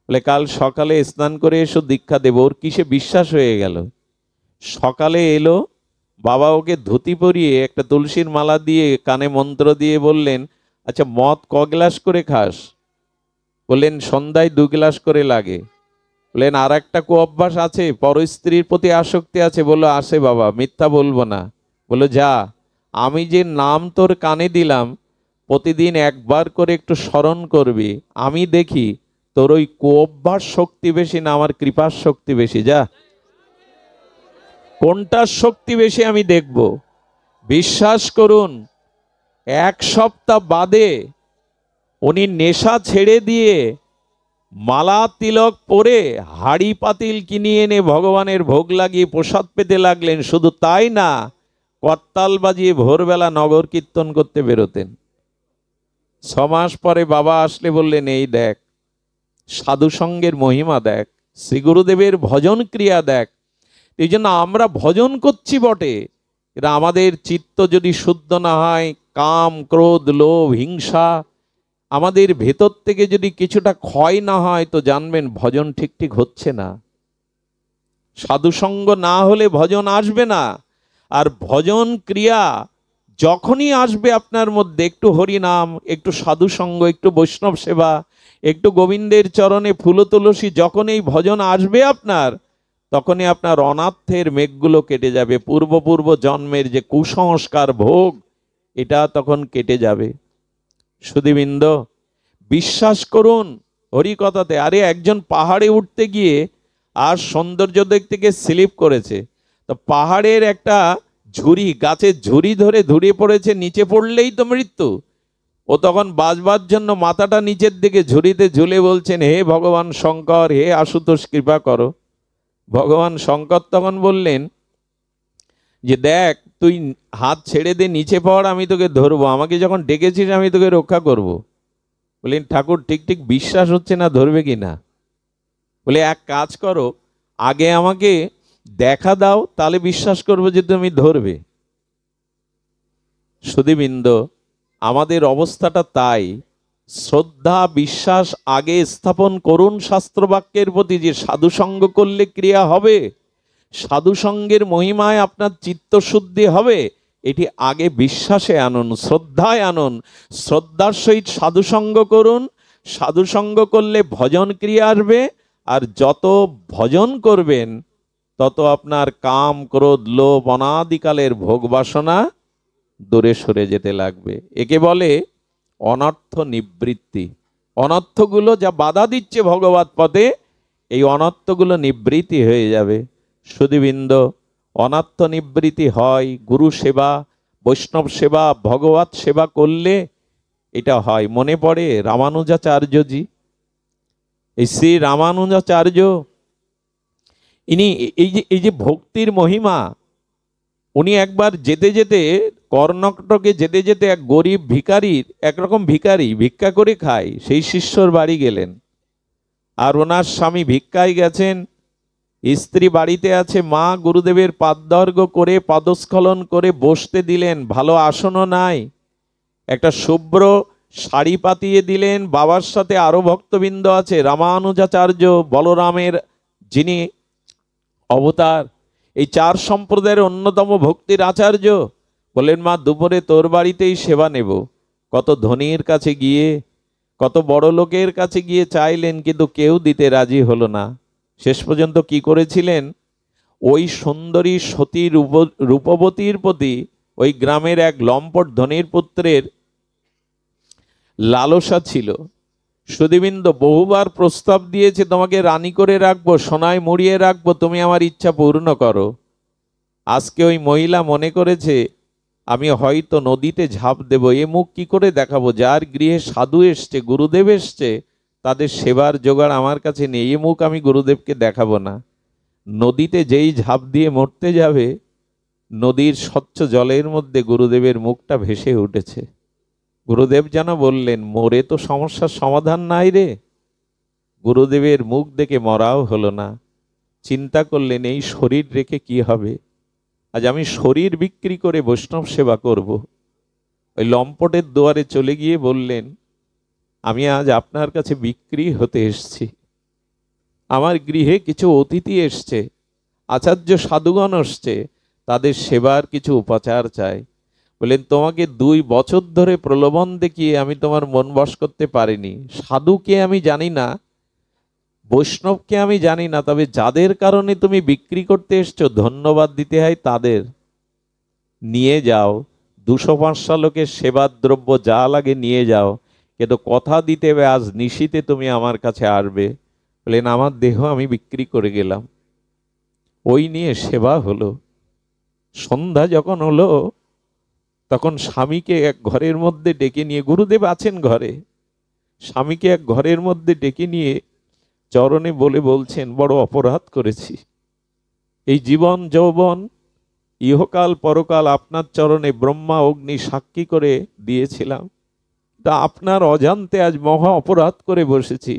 বলে, কাল সকালে স্নান করে এসো, দীক্ষা দেব। ওর কিসে বিশ্বাস হয়ে গেল। সকালে এলো, বাবা ওকে ধুতি পরিয়ে একটা তুলসীর মালা দিয়ে কানে মন্ত্র দিয়ে বললেন, আচ্ছা মদ ক গ্লাস করে খাস? বললেন, সন্ধ্যায় 2 গ্লাস করে লাগে। বললেন, আর একটা কুঅভ্যাস আছে, পরস্ত্রীর প্রতি আসক্তি আছে? বললো, আছে বাবা, মিথ্যা বলবো না। বললো, যা, আমি যে নাম তোর কানে দিলাম, প্রতিদিন একবার করে একটু স্মরণ করবি, আমি দেখি তোর ওই কুঅভ্যাস শক্তি বেশি না আমার কৃপার শক্তি বেশি। যা, কোনটার শক্তি বেশি আমি দেখব। বিশ্বাস করুন, 1 সপ্তাহ বাদে উনি নেশা ছেড়ে দিয়ে মালা তিলক পরে হাড়ি পাতিল কিনে এনে ভগবানের ভোগ লাগিয়ে প্রসাদ পেতে লাগলেন। শুধু তাই না, করতাল বাজিয়ে ভোরবেলা নগর কীর্তন করতে বেরোতেন। 6 মাস পরে বাবা আসলে বললেন, এই দেখ সাধুসঙ্গের মহিমা, দেখ শ্রী গুরুদেবের ভজন ক্রিয়া দেখ। এই জন্য আমরা ভজন করছি বটে, এটা আমাদের চিত্ত যদি শুদ্ধ না হয়, কাম ক্রোধ লোভ হিংসা আমাদের ভেতর থেকে যদি কিছুটা ক্ষয় না হয়, তো জানবেন ভজন ঠিক ঠিক হচ্ছে না। সাধুসঙ্গ না হলে ভজন আসবে না। আর ভজন ক্রিয়া যখনই আসবে আপনার মধ্যে, একটু হরিনাম, একটু সাধুসঙ্গ, একটু বৈষ্ণব সেবা, একটু গোবিন্দের চরণে ফুল তুলসী, যখন এই ভজন আসবে আপনার, তখনই আপনার অনাথের মেঘগুলো কেটে যাবে। পূর্ব জন্মের যে কুসংস্কার ভোগ, এটা তখন কেটে যাবে। সুধীবৃন্দ, বিশ্বাস করুন হরি কথাতে। আরে একজন পাহাড়ে উঠতে গিয়ে আর সৌন্দর্য দেখতে গিয়ে স্লিপ করেছে, তো পাহাড়ের একটা ঝুড়ি, গাছের ঝুড়ি ধরে ধুড়িয়ে পড়েছে, নিচে পড়লেই তো মৃত্যু। ও তখন বাঁচবার জন্য মাথাটা নিচের দিকে ঝুড়িতে ঝুলে বলছেন, হে ভগবান শঙ্কর, হে আশুতোষ, কৃপা করো। ভগবান শঙ্কর তখন বললেন যে, দেখ তুই হাত ছেড়ে দে, নিচে পড়, আমি তোকে ধরবো, আমাকে যখন ডেকেছিস আমি তোকে রক্ষা করব। বললেন, ঠাকুর ঠিক ঠিক বিশ্বাস হচ্ছে না ধরবে কি না। বলে, এক কাজ করো, আগে আমাকে দেখা দাও, তাহলে বিশ্বাস করবো যে তুমি ধরবে। সুধীবৃন্দ, আমাদের অবস্থাটা তাই। শ্রদ্ধা বিশ্বাস আগে স্থাপন করুন শাস্ত্রবাক্যের প্রতি, যে সাধুসঙ্গ করলে ক্রিয়া হবে, সাধুসঙ্গের মহিমায় আপনার চিত্তশুদ্ধি হবে, এটি আগে বিশ্বাসে আনুন, শ্রদ্ধায় আনুন। শ্রদ্ধার সহিত সাধুসঙ্গ করুন। সাধুসঙ্গ করলে ভজন ক্রিয়া আসবে, আর যত ভজন করবেন তত আপনার কাম ক্রোধ লোভ অনাদিকালের ভোগ বাসনা দূরে সরে যেতে লাগবে। একে বলে অনর্থ নিবৃত্তি। অনর্থগুলো যা বাধা দিচ্ছে ভগবত পথে, এই অনর্থগুলো নিবৃত্তি হয়ে যাবে। সুধীবৃন্দ, অনর্থ নিবৃত্তি হয় গুরু সেবা, বৈষ্ণব সেবা, ভগবত সেবা করলে এটা হয়। মনে পড়ে রামানুজাচার্যজি, এই শ্রী রামানুজাচার্য, ইনি এই যে ভক্তির মহিমা, উনি একবার যেতে যেতে কর্ণাটকে যেতে যেতে এক গরিব ভিখারির, একরকম ভিখারি ভিক্ষা করে খায়, সেই শিষ্যর বাড়ি গেলেন। আর ওনার স্বামী ভিক্ষায় গেছেন, স্ত্রী বাড়িতে আছে। মা গুরুদেবের পাদদর্ঘ করে পাদস্খলন করে বসতে দিলেন, ভালো আসনও নাই, একটা শুভ্র শাড়ি পাতিয়ে দিলেন। বাবার সাথে আরো ভক্তবৃন্দ আছে, রামানুজাচার্য বলরামের যিনি অবতার, এই চার সম্প্রদায়ের অন্যতম ভক্তির আচার্য। বললেন, মা দুপুরে তোর বাড়িতেই সেবা নেব। কত ধনীর কাছে গিয়ে, কত বড় লোকের কাছে গিয়ে চাইলেন, কিন্তু কেউ দিতে রাজি হলো না। শেষ পর্যন্ত কি করেছিলেন, ওই সুন্দরী সতী রূপবতীর প্রতি ওই গ্রামের এক লম্পট ধনীর পুত্রের লালসা ছিল। সুধীবৃন্দ, বহুবার প্রস্তাব দিয়েছে, তোমাকে রানী করে রাখবো, সোনায় মুড়িয়ে রাখবো, তুমি আমার ইচ্ছা পূর্ণ করো। আজকে ওই মহিলা মনে করেছে আমি হয়তো নদীতে ঝাঁপ দেব। এ মুখ কি করে দেখাবো, যার গৃহে সাধু এসছে, গুরুদেব এসছে, তাদের সেবার জোগাড় আমার কাছে নেই, এ মুখ আমি গুরুদেবকে দেখাবো না। নদীতে যেই ঝাঁপ দিয়ে মরতে যাবে, নদীর স্বচ্ছ জলের মধ্যে গুরুদেবের মুখটা ভেসে উঠেছে। গুরুদেব যেন বললেন, মোরে তো সমস্যার সমাধান নাই রে। গুরুদেবের মুখ দেখে মরাও হলো না। চিন্তা করলেন, এই শরীর রেখে কি হবে, আজ আমি শরীর বিক্রি করে বৈষ্ণব সেবা করব। ওই লম্পটের দুয়ারে চলে গিয়ে বললেন, আমি আজ আপনার কাছে বিক্রি হতে এসছি। আমার গৃহে কিছু অতিথি এসছে, আচার্য সাধুগণ এসছে, তাদের সেবার কিছু উপাচার চাই। বললেন, তোমাকে 2 বছর ধরে প্রলোভন দেখিয়ে আমি তোমার মন বশ করতে পারিনি। সাধুকে আমি জানি না, বৈষ্ণবকে আমি জানি না, তবে যাদের কারণে তুমি বিক্রি করতে এসছো, ধন্যবাদ দিতে হয় তাদের। নিয়ে যাও, 200-500 লোকের সেবার দ্রব্য যা লাগে নিয়ে যাও, কিন্তু কথা দিতে হবে আজ নিশীতে তুমি আমার কাছে আসবে। বললেন, আমার দেহ আমি বিক্রি করে গেলাম। ওই নিয়ে সেবা হলো। সন্ধ্যা যখন হলো, তখন স্বামীকে এক ঘরের মধ্যে ডেকে নিয়ে, গুরুদেব আছেন ঘরে, স্বামীকে এক ঘরের মধ্যে ডেকে নিয়ে চরণে বলছেন, বড় অপরাধ করেছি। এই জীবন যৌবন ইহকাল পরকাল আপনার চরণে ব্রহ্মা অগ্নি সাক্ষী করে দিয়েছিলাম, তা আপনার অজান্তে আজ মহা অপরাধ করে বসেছি।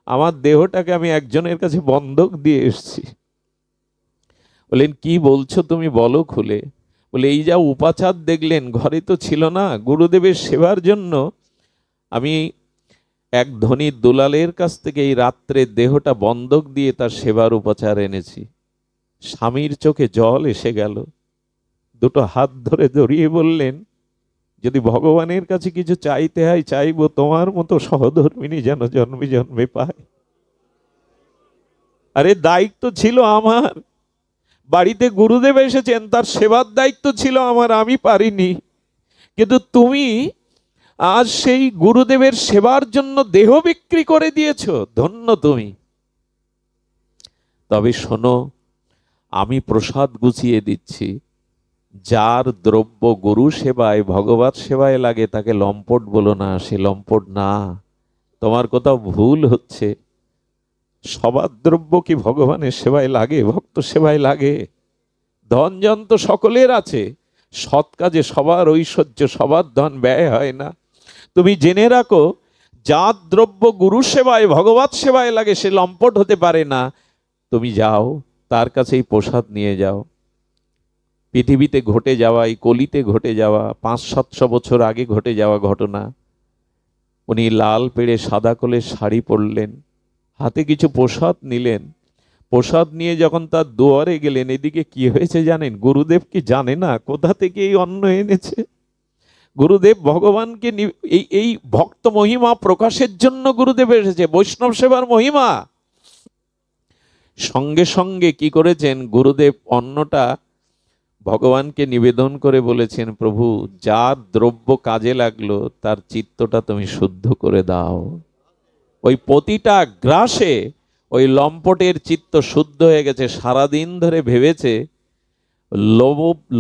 আমার দেহটাকে আমি একজনের কাছে বন্ধক দিয়ে এসেছি। বললেন, কি বলছো তুমি, বলো খুলে। বলে, এই যা উপাচার দেখলেন, ঘরে তো ছিল না, গুরুদেবের সেবার জন্য আমি এক ধনী দুলালের কাছ থেকে এই রাত্রে দেহটা বন্ধক দিয়ে তার সেবার উপাচার এনেছি। স্বামীর চোখে জল এসে গেল, দুটো হাত ধরে জড়িয়ে বললেন, যদি ভগবানের কাছে কিছু চাইতে হয় চাইবো, তোমার মতো সহধর্মিনী যেন জন্মে জন্মে পায়। আরে দায়িত্ব ছিল আমার, বাড়িতে গুরুদেব এসেছেন, তার সেবার দায়িত্ব ছিল আমার, আমি পারিনি। কিন্তু তুমি আজ সেই গুরুদেবের সেবার জন্য দেহ বিক্রি করে দিয়েছো, ধন্য তুমি। তবে শোনো, আমি প্রসাদ গুছিয়ে দিচ্ছি। যার দ্রব্য গুরু সেবায় ভগবত সেবায় লাগে তাকে লম্পট বলো না, সে লম্পট না। তোমার কোথাও ভুল হচ্ছে। সবার দ্রব্য কি ভগবানের সেবায় লাগে, ভক্ত সেবায় লাগে? ধনজন তো সকলের আছে, সৎ কাজে সবার ঐশ্বর্য, সবার ধন ব্যয় হয় না। তুমি জেনে রাখো, যার দ্রব্য গুরু সেবায় ভগবত সেবায় লাগে সে লম্পট হতে পারে না। তুমি যাও, তার কাছেই প্রসাদ নিয়ে যাও। পৃথিবীতে ঘটে যাওয়া, এই কলিতে ঘটে যাওয়া, 500-700 বছর আগে ঘটে যাওয়া ঘটনা। উনি লাল পেড়ে সাদা কোলের শাড়ি পরলেন, হাতে কিছু প্রসাদ নিলেন। প্রসাদ নিয়ে যখন তার দুয়ারে গেলেন, এদিকে কি হয়েছে জানেন? গুরুদেব কি জানে না কোথা থেকে এই অন্ন এনেছে? গুরুদেব ভগবানকে এই ভক্ত মহিমা প্রকাশের জন্য গুরুদেব এসেছে, বৈষ্ণব সেবার মহিমা। সঙ্গে সঙ্গে কি করেছেন গুরুদেব? অন্নটা ভগবানকে নিবেদন করে বলেছেন, প্রভু যার দ্রব্য কাজে লাগলো তার চিত্তটা তুমি শুদ্ধ করে দাও। ওই প্রতিটা গ্রাসে ওই লম্পটের চিত্ত শুদ্ধ হয়ে গেছে। সারাদিন ধরে ভেবেছে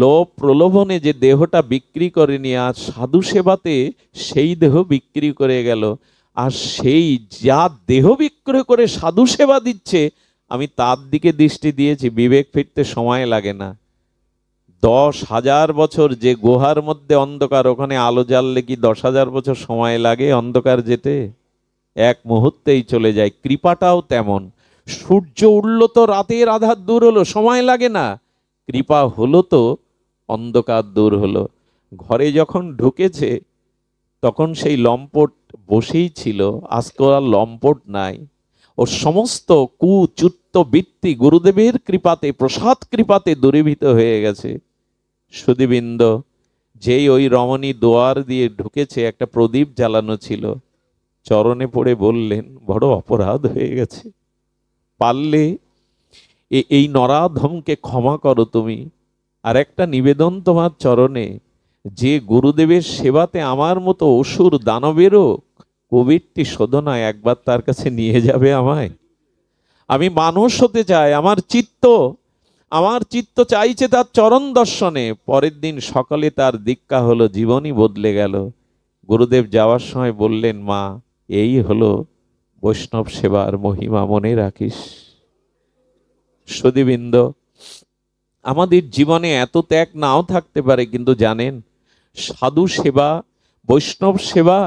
লোভ প্রলোভনে যে দেহটা বিক্রি করেনি, আজ সাধু সেবাতে সেই দেহ বিক্রি করে গেল। আর সেই যা দেহ বিক্রয় করে সাধু সেবা দিচ্ছে, আমি তার দিকে দৃষ্টি দিয়েছি। বিবেক ফিরতে সময় লাগে না। 10,000 বছর যে গুহার মধ্যে অন্ধকার, ওখানে আলো জ্বাললে কি 10,000 বছর সময় লাগে অন্ধকার যেতে? এক মুহূর্তেই চলে যায়। কৃপাটাও তেমন। সূর্য উঠল তো রাতের আধার দূর হলো, সময় লাগে না। কৃপা হলো তো অন্ধকার দূর হলো। ঘরে যখন ঢুকেছে তখন সেই লম্পট বসেই ছিল, আজকে আর লম্পট নাই। ওর সমস্ত কুচুত্ত বৃত্তি গুরুদেবের কৃপাতে, প্রসাদ কৃপাতে দূরীভূত হয়ে গেছে। সুধীবৃন্দ, যেই ওই রমণী দুয়ার দিয়ে ঢুকেছে, একটা প্রদীপ জ্বালানো ছিল, চরণে পড়ে বললেন, বড় অপরাধ হয়ে গেছে, পারলে এই নরাধমকে ক্ষমা করো তুমি। আর একটা নিবেদন তোমার চরণে, যে গুরুদেবের সেবাতে আমার মতো অসুর দানবেরও কবিরটি শোধনায়, একবার তার কাছে নিয়ে যাবে আমায়। আমি মানুষ হতে চাই, আমার চিত্ত চাইছে তার চরণ দর্শনে। পরের দিন সকালে তার দীক্ষা হলো, জীবনই বদলে গেল। গুরুদেব যাওয়ার সময় বললেন, মা এই হলো বৈষ্ণব সেবার মহিমা, মনে রাখিস। সুধীবৃন্দ, আমাদের জীবনে এত ত্যাগ নাও থাকতে পারে, কিন্তু জানেন সাধু সেবা, বৈষ্ণব সেবা,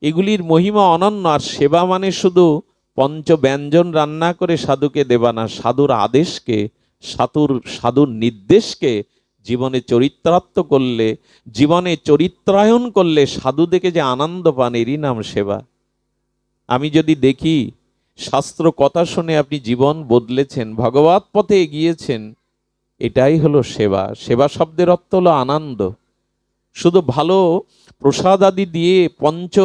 এগুলির মহিমা অনন্য। আর সেবা মানে শুধু পঞ্চ ব্যঞ্জন রান্না করে সাধুকে দেবা না, সাধুর আদেশকে, সাধুর নির্দেশকে জীবনে চরিত্রার্থ করলে, জীবনে চরিত্রায়ন করলে সাধু দেখে যে আনন্দ পান, এরই নাম সেবা। আমি যদি দেখি শাস্ত্র কথা শুনে আপনি জীবন বদলেছেন, ভগবত পথে এগিয়েছেন, এটাই হলো সেবা। সেবা শব্দের অর্থ হলো আনন্দ। শুধু ভালো প্রসাদ আদি দিয়ে, পঞ্চ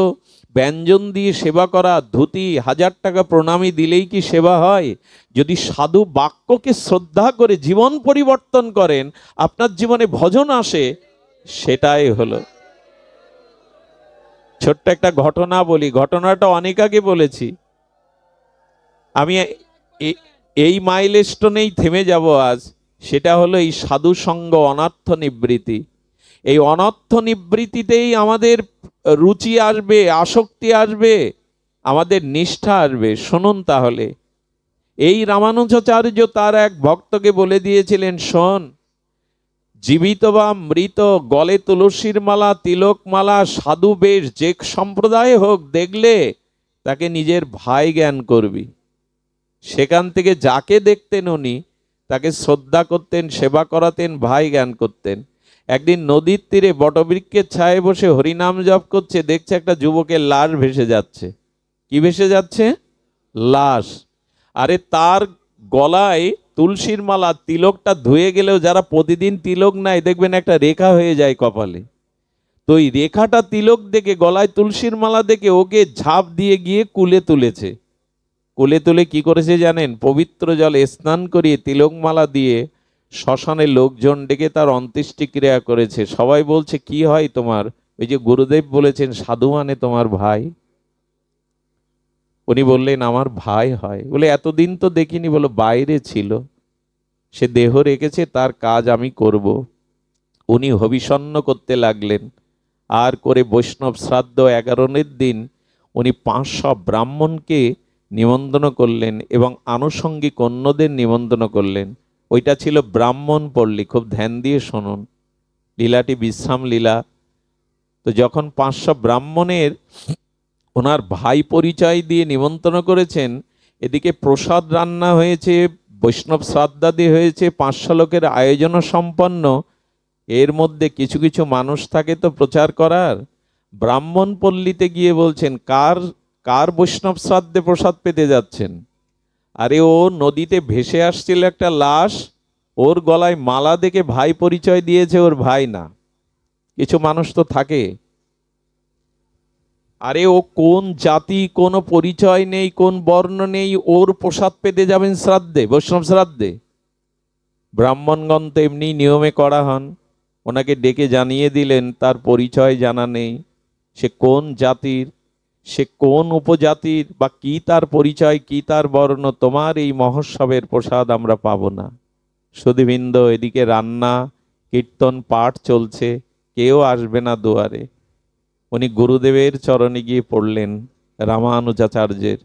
ব্যঞ্জন দিয়ে সেবা করা, ধুতি 1000 টাকা প্রণামী দিলেই কি সেবা হয়? যদি সাধু বাক্যকে শ্রদ্ধা করে জীবন পরিবর্তন করেন, আপনার জীবনে ভজন আসে, সেটাই হলো। ছোট্ট একটা ঘটনা বলি, ঘটনাটা অনেক আগে বলেছি। আমি এই মাইলস্টোনেই থেমে যাব আজ। সেটা হলো এই সাধু সঙ্গ, অনর্থ নিবৃত্তি। এই অনর্থ নিবৃত্তিতেই আমাদের রুচি আসবে, আসক্তি আসবে, আমাদের নিষ্ঠা আসবে। শুনুন তাহলে, এই রামানুজাচার্য তার এক ভক্তকে বলে দিয়েছিলেন, শোন, জীবিত বা মৃত, গলে তুলসীর মালা, তিলক মালা, সাধু বেশ, যে সম্প্রদায় হোক, দেখলে তাকে নিজের ভাই জ্ঞান করবি। সেখান থেকে যাকে দেখতেন উনি তাকে শ্রদ্ধা করতেন, সেবা করাতেন, ভাই জ্ঞান করতেন। একদিন নদীর তীরে বটবৃক্ষের ছায়ে বসে হরিনাম জপ করছে, দেখছে একটা যুবকের লাশ ভেসে যাচ্ছে। কি ভেসে যাচ্ছে? লাশ। আরে তার গলায় তুলসীর মালা, তিলকটা ধুয়ে গেলেও যারা প্রতিদিন তিলক নাই, দেখবেন একটা রেখা হয়ে যায় কপালে। তো এই রেখাটা তিলক দেখে, গলায় তুলসীর মালা দেখে ওকে ঝাঁপ দিয়ে গিয়ে কুলে তুলেছে। কুলে তুলে কি করেছে জানেন? পবিত্র জলে স্নান করিয়ে তিলকমালা দিয়ে শ্মশানে লোকজন ডেকে তার অন্ত্যেষ্টিক্রিয়া করেছে। সবাই বলছে, কি হয় তোমার? ওই যে গুরুদেব বলেছেন সাধু মানে তোমার ভাই। উনি বললেন, আমার ভাই হয়। বলে, এতদিন তো দেখিনি। বলো, বাইরে ছিল, সে দেহ রেখেছে, তার কাজ আমি করব। উনি হবিষণ্ণ করতে লাগলেন। আর করে বৈষ্ণব শ্রাদ্ধ 11 দিন উনি 500 ব্রাহ্মণকে নিমন্ত্রণ করলেন এবং আনুষঙ্গিক অন্যদের নিমন্ত্রণ করলেন। ওইটা ছিল ব্রাহ্মণ পল্লী। খুব ধ্যান দিয়ে শুনুন, লীলাটি বিশ্রাম লীলা। তো যখন 500 ব্রাহ্মণের ওনার ভাই পরিচয় দিয়ে নিমন্ত্রণ করেছেন, এদিকে প্রসাদ রান্না হয়েছে, বৈষ্ণব শ্রাদ্ধাদি হয়েছে, 500 লোকের আয়োজনও সম্পন্ন। এর মধ্যে কিছু কিছু মানুষ থাকে তো প্রচার করার। ব্রাহ্মণ পল্লীতে গিয়ে বলছেন, কার কার বৈষ্ণব শ্রাদ্ধে প্রসাদ পেতে যাচ্ছেন? আরে ও নদীতে ভেসে আসছিল একটা লাশ, ওর গলায় মালা দেখে ভাই পরিচয় দিয়েছে, ওর ভাই না। কিছু মানুষ তো থাকে। আরে ও কোন জাতি, কোনো পরিচয় নেই, কোন বর্ণ নেই, ওর প্রসাদ পেতে যাবেন শ্রাদ্ধে, বৈষ্ণব শ্রাদ্ধে? ব্রাহ্মণগণ তো এমনি নিয়মে করা হন। ওনাকে ডেকে জানিয়ে দিলেন তার পরিচয় জানা নেই, সে কোন জাতির, সে কোন উপজাতির, বা কি তার পরিচয়, কি তার বর্ণ, তোমার এই মহোৎসবের প্রসাদ আমরা পাবো না। সুধীবৃন্দ, এদিকে রান্না, কীর্তন, পাঠ চলছে, কেউ আসবে না দুয়ারে। উনি গুরুদেবের চরণে গিয়ে পড়লেন, রামানুজাচার্যের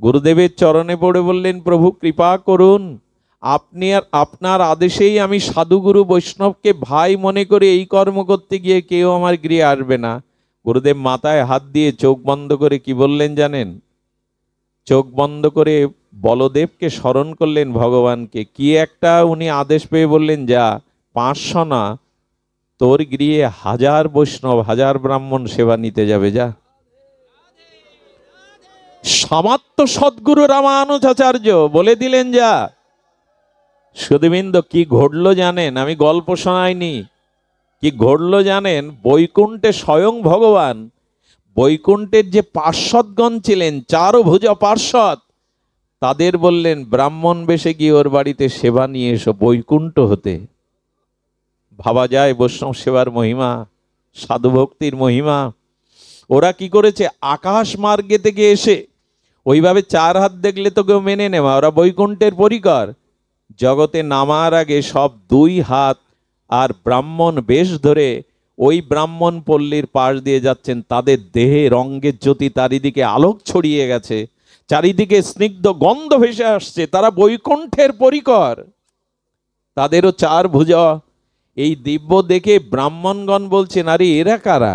গুরুদেবের চরণে পড়ে বললেন, প্রভু কৃপা করুন, আপনি আর আপনার আদেশেই আমি সাধুগুরু বৈষ্ণবকে ভাই মনে করে এই কর্ম করতে গিয়ে কেউ আমার গৃহে আসবে না। গুরুদেব মাথায় হাত দিয়ে চোখ বন্ধ করে কি বললেন জানেন? চোখ বন্ধ করে বলদেবকে স্মরণ করলেন, ভগবানকে। কি একটা উনি আদেশ পেয়ে বললেন, যা 500 না, তোর গৃহে 1000 বৈষ্ণব, 1000 ব্রাহ্মণ সেবা নিতে যাবে, যা। সমাত্য সদ্গুরু রামানুজাচার্য বলে দিলেন, যা। সুধীবৃন্দ, কি ঘটলো জানেন? আমি গল্প শোনাইনি। কি ঘটলো জানেন? বৈকুণ্ঠে স্বয়ং ভগবান, বৈকুণ্ঠের যে পার্ষদগণ ছিলেন, চারভুজ পার্ষদ, তাদের বললেন, ব্রাহ্মণ বেশে গিয়ে ওর বাড়িতে সেবা নিয়ে এসো বৈকুণ্ঠ হতে। ভাবা যায় বৈষ্ণব সেবার মহিমা, সাধু ভক্তির মহিমা। ওরা কি করেছে? আকাশ মার্গে থেকে এসে, ওইভাবে 4 হাত দেখলে তো কেউ মেনে নেওয়া, ওরা বৈকুণ্ঠের পরিকর। জগতে নামার আগে সব 2 হাত আর ব্রাহ্মণ বেশ ধরে ওই ব্রাহ্মণ পল্লীর পাশ দিয়ে যাচ্ছেন। তাদের দেহে রঙ্গের জ্যোতি, চারিদিকে আলোক ছড়িয়ে গেছে, চারিদিকে স্নিগ্ধ গন্ধ ভেসে আসছে। তারা বৈকুণ্ঠের পরিকর, তাদেরও 4 ভুজা। এই দিব্য দেখে ব্রাহ্মণগণ বলছেন, আরে এরা কারা?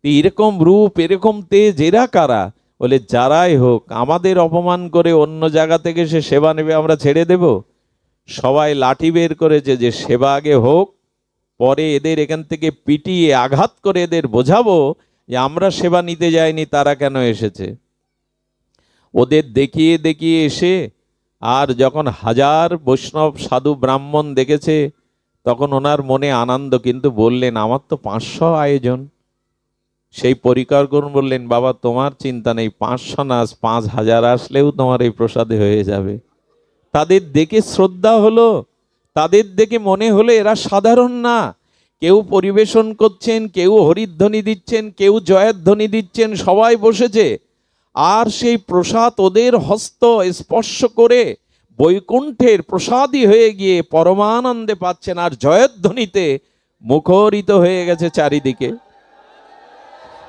এরকম রূপ, এরকম তেজ, এরা কারা? বলে, যারাই হোক, আমাদের অপমান করে অন্য জায়গা থেকে সে সেবা নেবে, আমরা ছেড়ে দেব? সবাই লাঠি বের করেছে যে সেবা আগে হোক, পরে এদের এখান থেকে পিটিয়ে আঘাত করে এদের বোঝাবো যে আমরা সেবা নিতে যাইনি, তারা কেন এসেছে। ওদের দেখিয়ে দেখিয়ে এসে, আর যখন 1000 বৈষ্ণব সাধু ব্রাহ্মণ দেখেছে, তখন ওনার মনে আনন্দ, কিন্তু বললেন, আমার তো 500 আয়োজন। সেই পরিকর করুন, বললেন, বাবা তোমার চিন্তা নেই, 500 না, 5000 আসলেও তোমার এই প্রসাদে হয়ে যাবে। তাদের দেখে শ্রদ্ধা হলো, তাদের দেখে মনে হলো এরা সাধারণ না। কেউ পরিবেশন করছেন, কেউ হরিধ্বনি দিচ্ছেন, কেউ জয়ধ্বনি দিচ্ছেন, সবাই বসেছে। আর সেই প্রসাদ ওদের হস্ত স্পর্শ করে বৈকুণ্ঠের প্রসাদী হয়ে গিয়ে পরমানন্দে পাচ্ছেন, আর জয়ধ্বনিতে মুখরিত হয়ে গেছে চারিদিকে,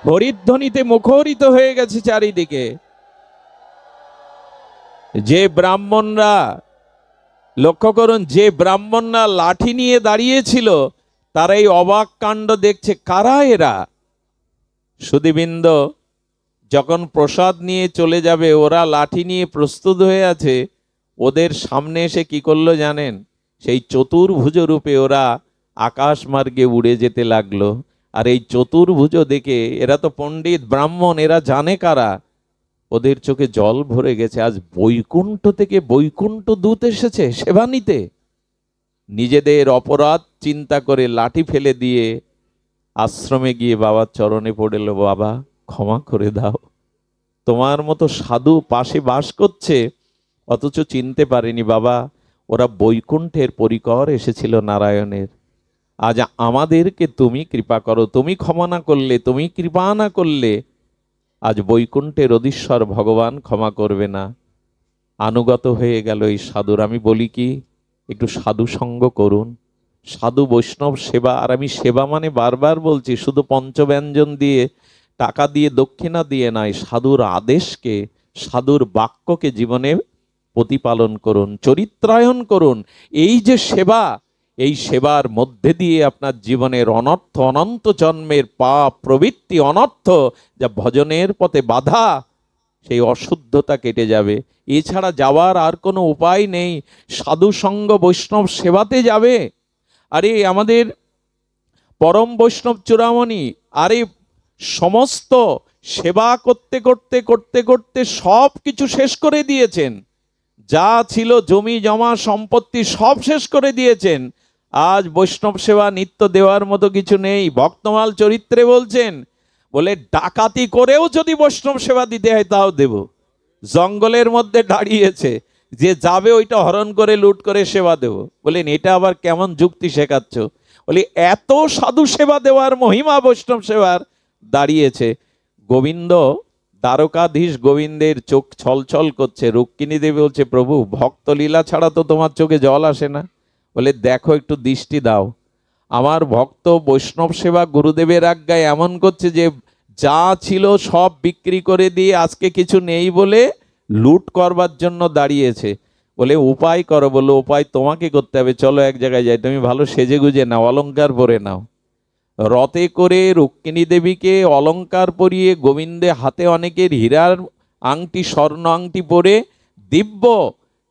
হরিধ্বনিতে মুখরিত হয়ে গেছে চারিদিকে। যে ব্রাহ্মণরা, লক্ষ্য করুন, যে ব্রাহ্মণরা লাঠি নিয়ে দাঁড়িয়েছিল, তারা এই অবাক কাণ্ড দেখছে। কারা এরা? সুধীবৃন্দ, যখন প্রসাদ নিয়ে চলে যাবে, ওরা লাঠি নিয়ে প্রস্তুত হয়ে আছে। ওদের সামনে এসে কি করলো জানেন? সেই চতুর্ভুজ রূপে ওরা আকাশ মার্গে উড়ে যেতে লাগলো। আর এই চতুর্ভুজ দেখে, এরা তো পণ্ডিত ব্রাহ্মণ, এরা জানে কারা। ওদের চোখে জল ভরে গেছে। আজ বৈকুণ্ঠ থেকে বৈকুণ্ঠ দূত এসেছে সেবা নিতে। নিজেদের অপরাধ চিন্তা করে লাঠি ফেলে দিয়ে আশ্রমে গিয়ে বাবার চরণে পড়ল, বাবা ক্ষমা করে দাও, তোমার মতো সাধু পাশে বাস করছে, অথচ চিনতে পারেনি বাবা, ওরা বৈকুণ্ঠের পরিকর এসেছিল নারায়ণের। আজ আমাদেরকে তুমি কৃপা করো, তুমি ক্ষমা না করলে, তুমি কৃপা না করলে আজ বৈকুণ্ঠের অধীশ্বর ভগবান ক্ষমা করবে না। আনুগত হয়ে গেল এই সাধুর। আমি বলি কি, একটু সাধু সঙ্গ করুন, সাধু বৈষ্ণব সেবা। আর আমি সেবা মানে বারবার বলছি, শুধু পঞ্চব্যঞ্জন দিয়ে, টাকা দিয়ে, দক্ষিণা দিয়ে নয়, সাধুর আদেশকে, সাধুর বাক্যকে জীবনে প্রতিপালন করুন, চরিত্রায়ন করুন। এই যে সেবা, এই সেবার মধ্যে দিয়ে আপনার জীবনের অনর্থ, অনন্ত জন্মের পাপ প্রবৃত্তি, অনর্থ যা ভজনের পথে বাধা, সেই অশুদ্ধতা কেটে যাবে। এছাড়া যাওয়ার আর কোনো উপায় নেই। সাধু সঙ্গ বৈষ্ণব সেবাতে যাবে, আরে আমাদের পরম বৈষ্ণব চূড়ামণি, আরে সমস্ত সেবা করতে করতে করতে করতে সব কিছু শেষ করে দিয়েছেন, যা ছিল জমি জমা সম্পত্তি সব শেষ করে দিয়েছেন। আজ বৈষ্ণব সেবা নিত্য দেওয়ার মতো কিছু নেই। ভক্তমাল চরিত্রে বলছেন, বলে ডাকাতি করেও যদি বৈষ্ণব সেবা দিতে হয় তাও দেব। জঙ্গলের মধ্যে দাঁড়িয়েছে, যে যাবে ওইটা হরণ করে লুট করে সেবা দেব। বলেন এটা আবার কেমন যুক্তি শেখাচ্ছ? বলি এত সাধু সেবা দেওয়ার মহিমা বৈষ্ণব সেবার দাঁড়িয়েছে। গোবিন্দ, দ্বারকাধীশ গোবিন্দের চোখ ছলছল করছে। রুক্মিণী দেবী বলছে, প্রভু ভক্ত লীলা ছাড়া তো তোমার চোখে জল আসে না। বলে দেখো একটু দৃষ্টি দাও, আমার ভক্ত বৈষ্ণব সেবা গুরুদেবের আজ্ঞায় এমন করছে যে যা ছিল সব বিক্রি করে দিয়ে আজকে কিছু নেই বলে লুট করবার জন্য দাঁড়িয়েছে। বলে উপায় করো। বললো উপায় তোমাকে করতে হবে, চলো এক জায়গায় যাই, তুমি ভালো সেজে গুজে নাও, অলংকার পরে নাও। রথে করে রুক্মিণী দেবীকে অলংকার পরিয়ে গোবিন্দে হাতে অনেকের হীরার আংটি স্বর্ণ আংটি পরে দিব্য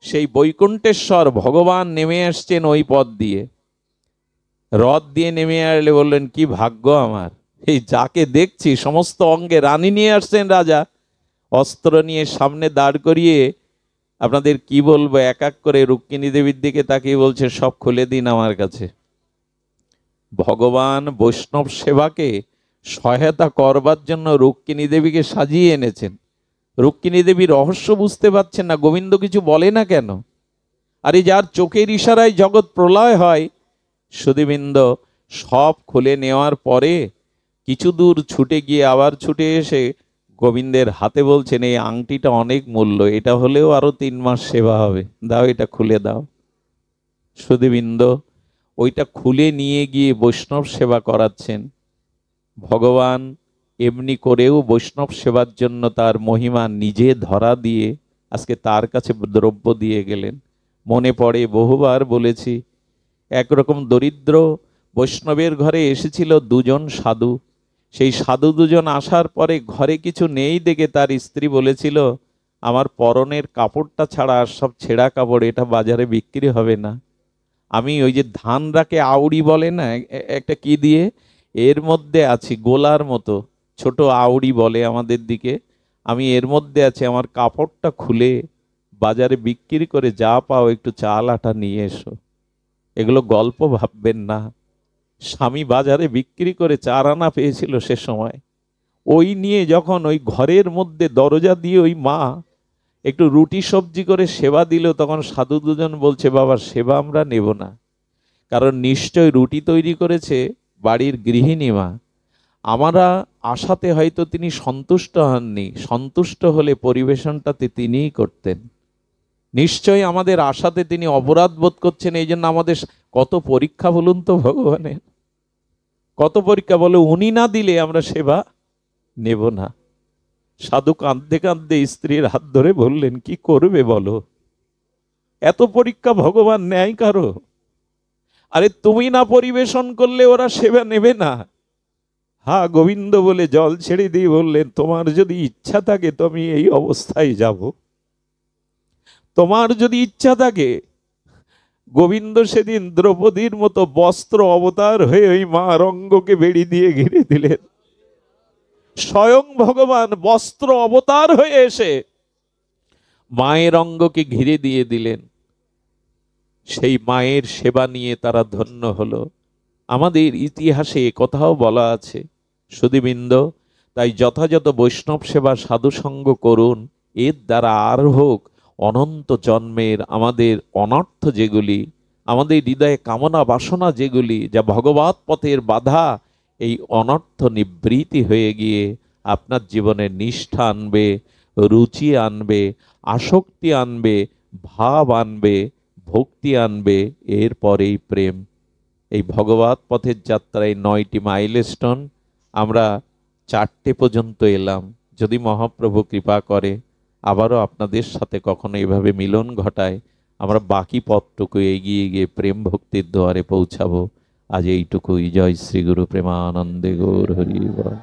সেই বৈকুণ্ঠেশ্বর ভগবান নেমে আসছেন ওই পথ দিয়ে। রথ দিয়ে নেমে আসলে বললেন কি ভাগ্য আমার, এই যাকে দেখছি সমস্ত অঙ্গে রানী নিয়ে আসছেন রাজা, অস্ত্র নিয়ে সামনে দাঁড় করিয়ে আপনাদের কি বলবো, এক এক করে রুক্মিণী দেবীর দিকে তাকিয়ে বলছে সব খুলে দিন আমার কাছে। ভগবান বৈষ্ণব সেবাকে সহায়তা করবার জন্য রুক্মিণী দেবীকে সাজিয়ে এনেছেন। রুক্মিণী দেবী রহস্য বুঝতে পারছেন না, গোবিন্দ কিছু বলে না কেন। আরে যার চোখের ইশারায় জগৎ প্রলয় হয়, সুধীবৃন্দ সব খুলে নেওয়ার পরে কিছু দূর ছুটে গিয়ে আবার ছুটে এসে গোবিন্দের হাতে বলছেন, এই আংটিটা অনেক মূল্য, এটা হলেও আরো 3 মাস সেবা হবে, দাও এটা খুলে দাও। সুধীবৃন্দ ওইটা খুলে নিয়ে গিয়ে বৈষ্ণব সেবা করাচ্ছেন। ভগবান এমনি করেও বৈষ্ণব সেবার জন্য তার মহিমা নিজে ধরা দিয়ে আজকে তার কাছে দ্রব্য দিয়ে গেলেন। মনে পড়ে বহুবার বলেছি, একরকম দরিদ্র বৈষ্ণবের ঘরে এসেছিল 2 জন সাধু। সেই সাধু 2 জন আসার পরে ঘরে কিছু নেই দেখে তার স্ত্রী বলেছিল, আমার পরনের কাপড়টা ছাড়া আর সব ছেঁড়া কাপড়, এটা বাজারে বিক্রি হবে না। আমি ওই যে ধান রাখে আউড়ি বলে না, একটা কি দিয়ে এর মধ্যে আছি, গোলার মতো ছোট আউড়ি বলে আমাদের দিকে, আমি এর মধ্যে আছি, আমার কাপড়টা খুলে বাজারে বিক্রি করে যা পাও একটু চাল আটা নিয়ে এসো। এগুলো গল্প ভাববেন না। স্বামী বাজারে বিক্রি করে 4 আনা পেয়েছিল সে সময়। ওই নিয়ে যখন ওই ঘরের মধ্যে দরজা দিয়ে ওই মা একটু রুটি সবজি করে সেবা দিল, তখন সাধু 2 জন বলছে, বাবা সেবা আমরা নেব না, কারণ নিশ্চয় রুটি তৈরি করেছে বাড়ির গৃহিণী মা, আমরা আশাতে হয়তো তিনি সন্তুষ্ট হননি, সন্তুষ্ট হলে পরিবেশনটাতে তিনিই করতেন। নিশ্চয়ই আমাদের আশাতে তিনি অপরাধ বোধ করছেন, এই জন্য আমাদের কত পরীক্ষা বলুন তো ভগবানের, কত পরীক্ষা। বলে উনি না দিলে আমরা সেবা নেব না। সাধু কাঁদতে কাঁদতে স্ত্রীর হাত ধরে বললেন, কি করবে বলো, এত পরীক্ষা ভগবান নেয় কারো? আরে তুমি না পরিবেশন করলে ওরা সেবা নেবে না। হ্যাঁ গোবিন্দ বলে জল ছেড়ে দিয়ে বললেন, তোমার যদি ইচ্ছা থাকে তো আমি এই অবস্থায় যাব, তোমার যদি ইচ্ছা থাকে। গোবিন্দ সেদিন দ্রৌপদীর মতো বস্ত্র অবতার হয়ে ওই মা রঙ্গকে বেড়ি দিয়ে ঘিরে দিলেন। স্বয়ং ভগবান বস্ত্র অবতার হয়ে এসে মায়ের অঙ্গকে ঘিরে দিয়ে দিলেন। সেই মায়ের সেবা নিয়ে তারা ধন্য হলো। আমাদের ইতিহাসে কোথাও বলা আছে সুধীবৃন্দ, তাই যথাযথ বৈষ্ণব সেবা সাধুসঙ্গ করুন, এর দ্বারা আর হোক অনন্ত জন্মের আমাদের অনর্থ যেগুলি, আমাদের হৃদয়ে কামনা বাসনা যেগুলি, যা ভগবৎ পথের বাধা, এই অনর্থ নিবৃত্তি হয়ে গিয়ে আপনার জীবনে নিষ্ঠা আনবে, রুচি আনবে, আসক্তি আনবে, ভাব আনবে, ভক্তি আনবে, এরপরেই প্রেম। এই ভগবৎ পথের যাত্রায় 9টি মাইলস্টোন, আমরা 4টে পর্যন্ত এলাম। যদি মহাপ্রভু কৃপা করে আবারও আপনাদের সাথে কখনো এভাবে মিলন ঘটায়, আমরা বাকি পথটুকু এগিয়ে গিয়ে প্রেম ভক্তির দুয়ারে পৌঁছাবো। আজ এইটুকুই। জয় শ্রী গুরু প্রেমানন্দে গৌর হরি বল।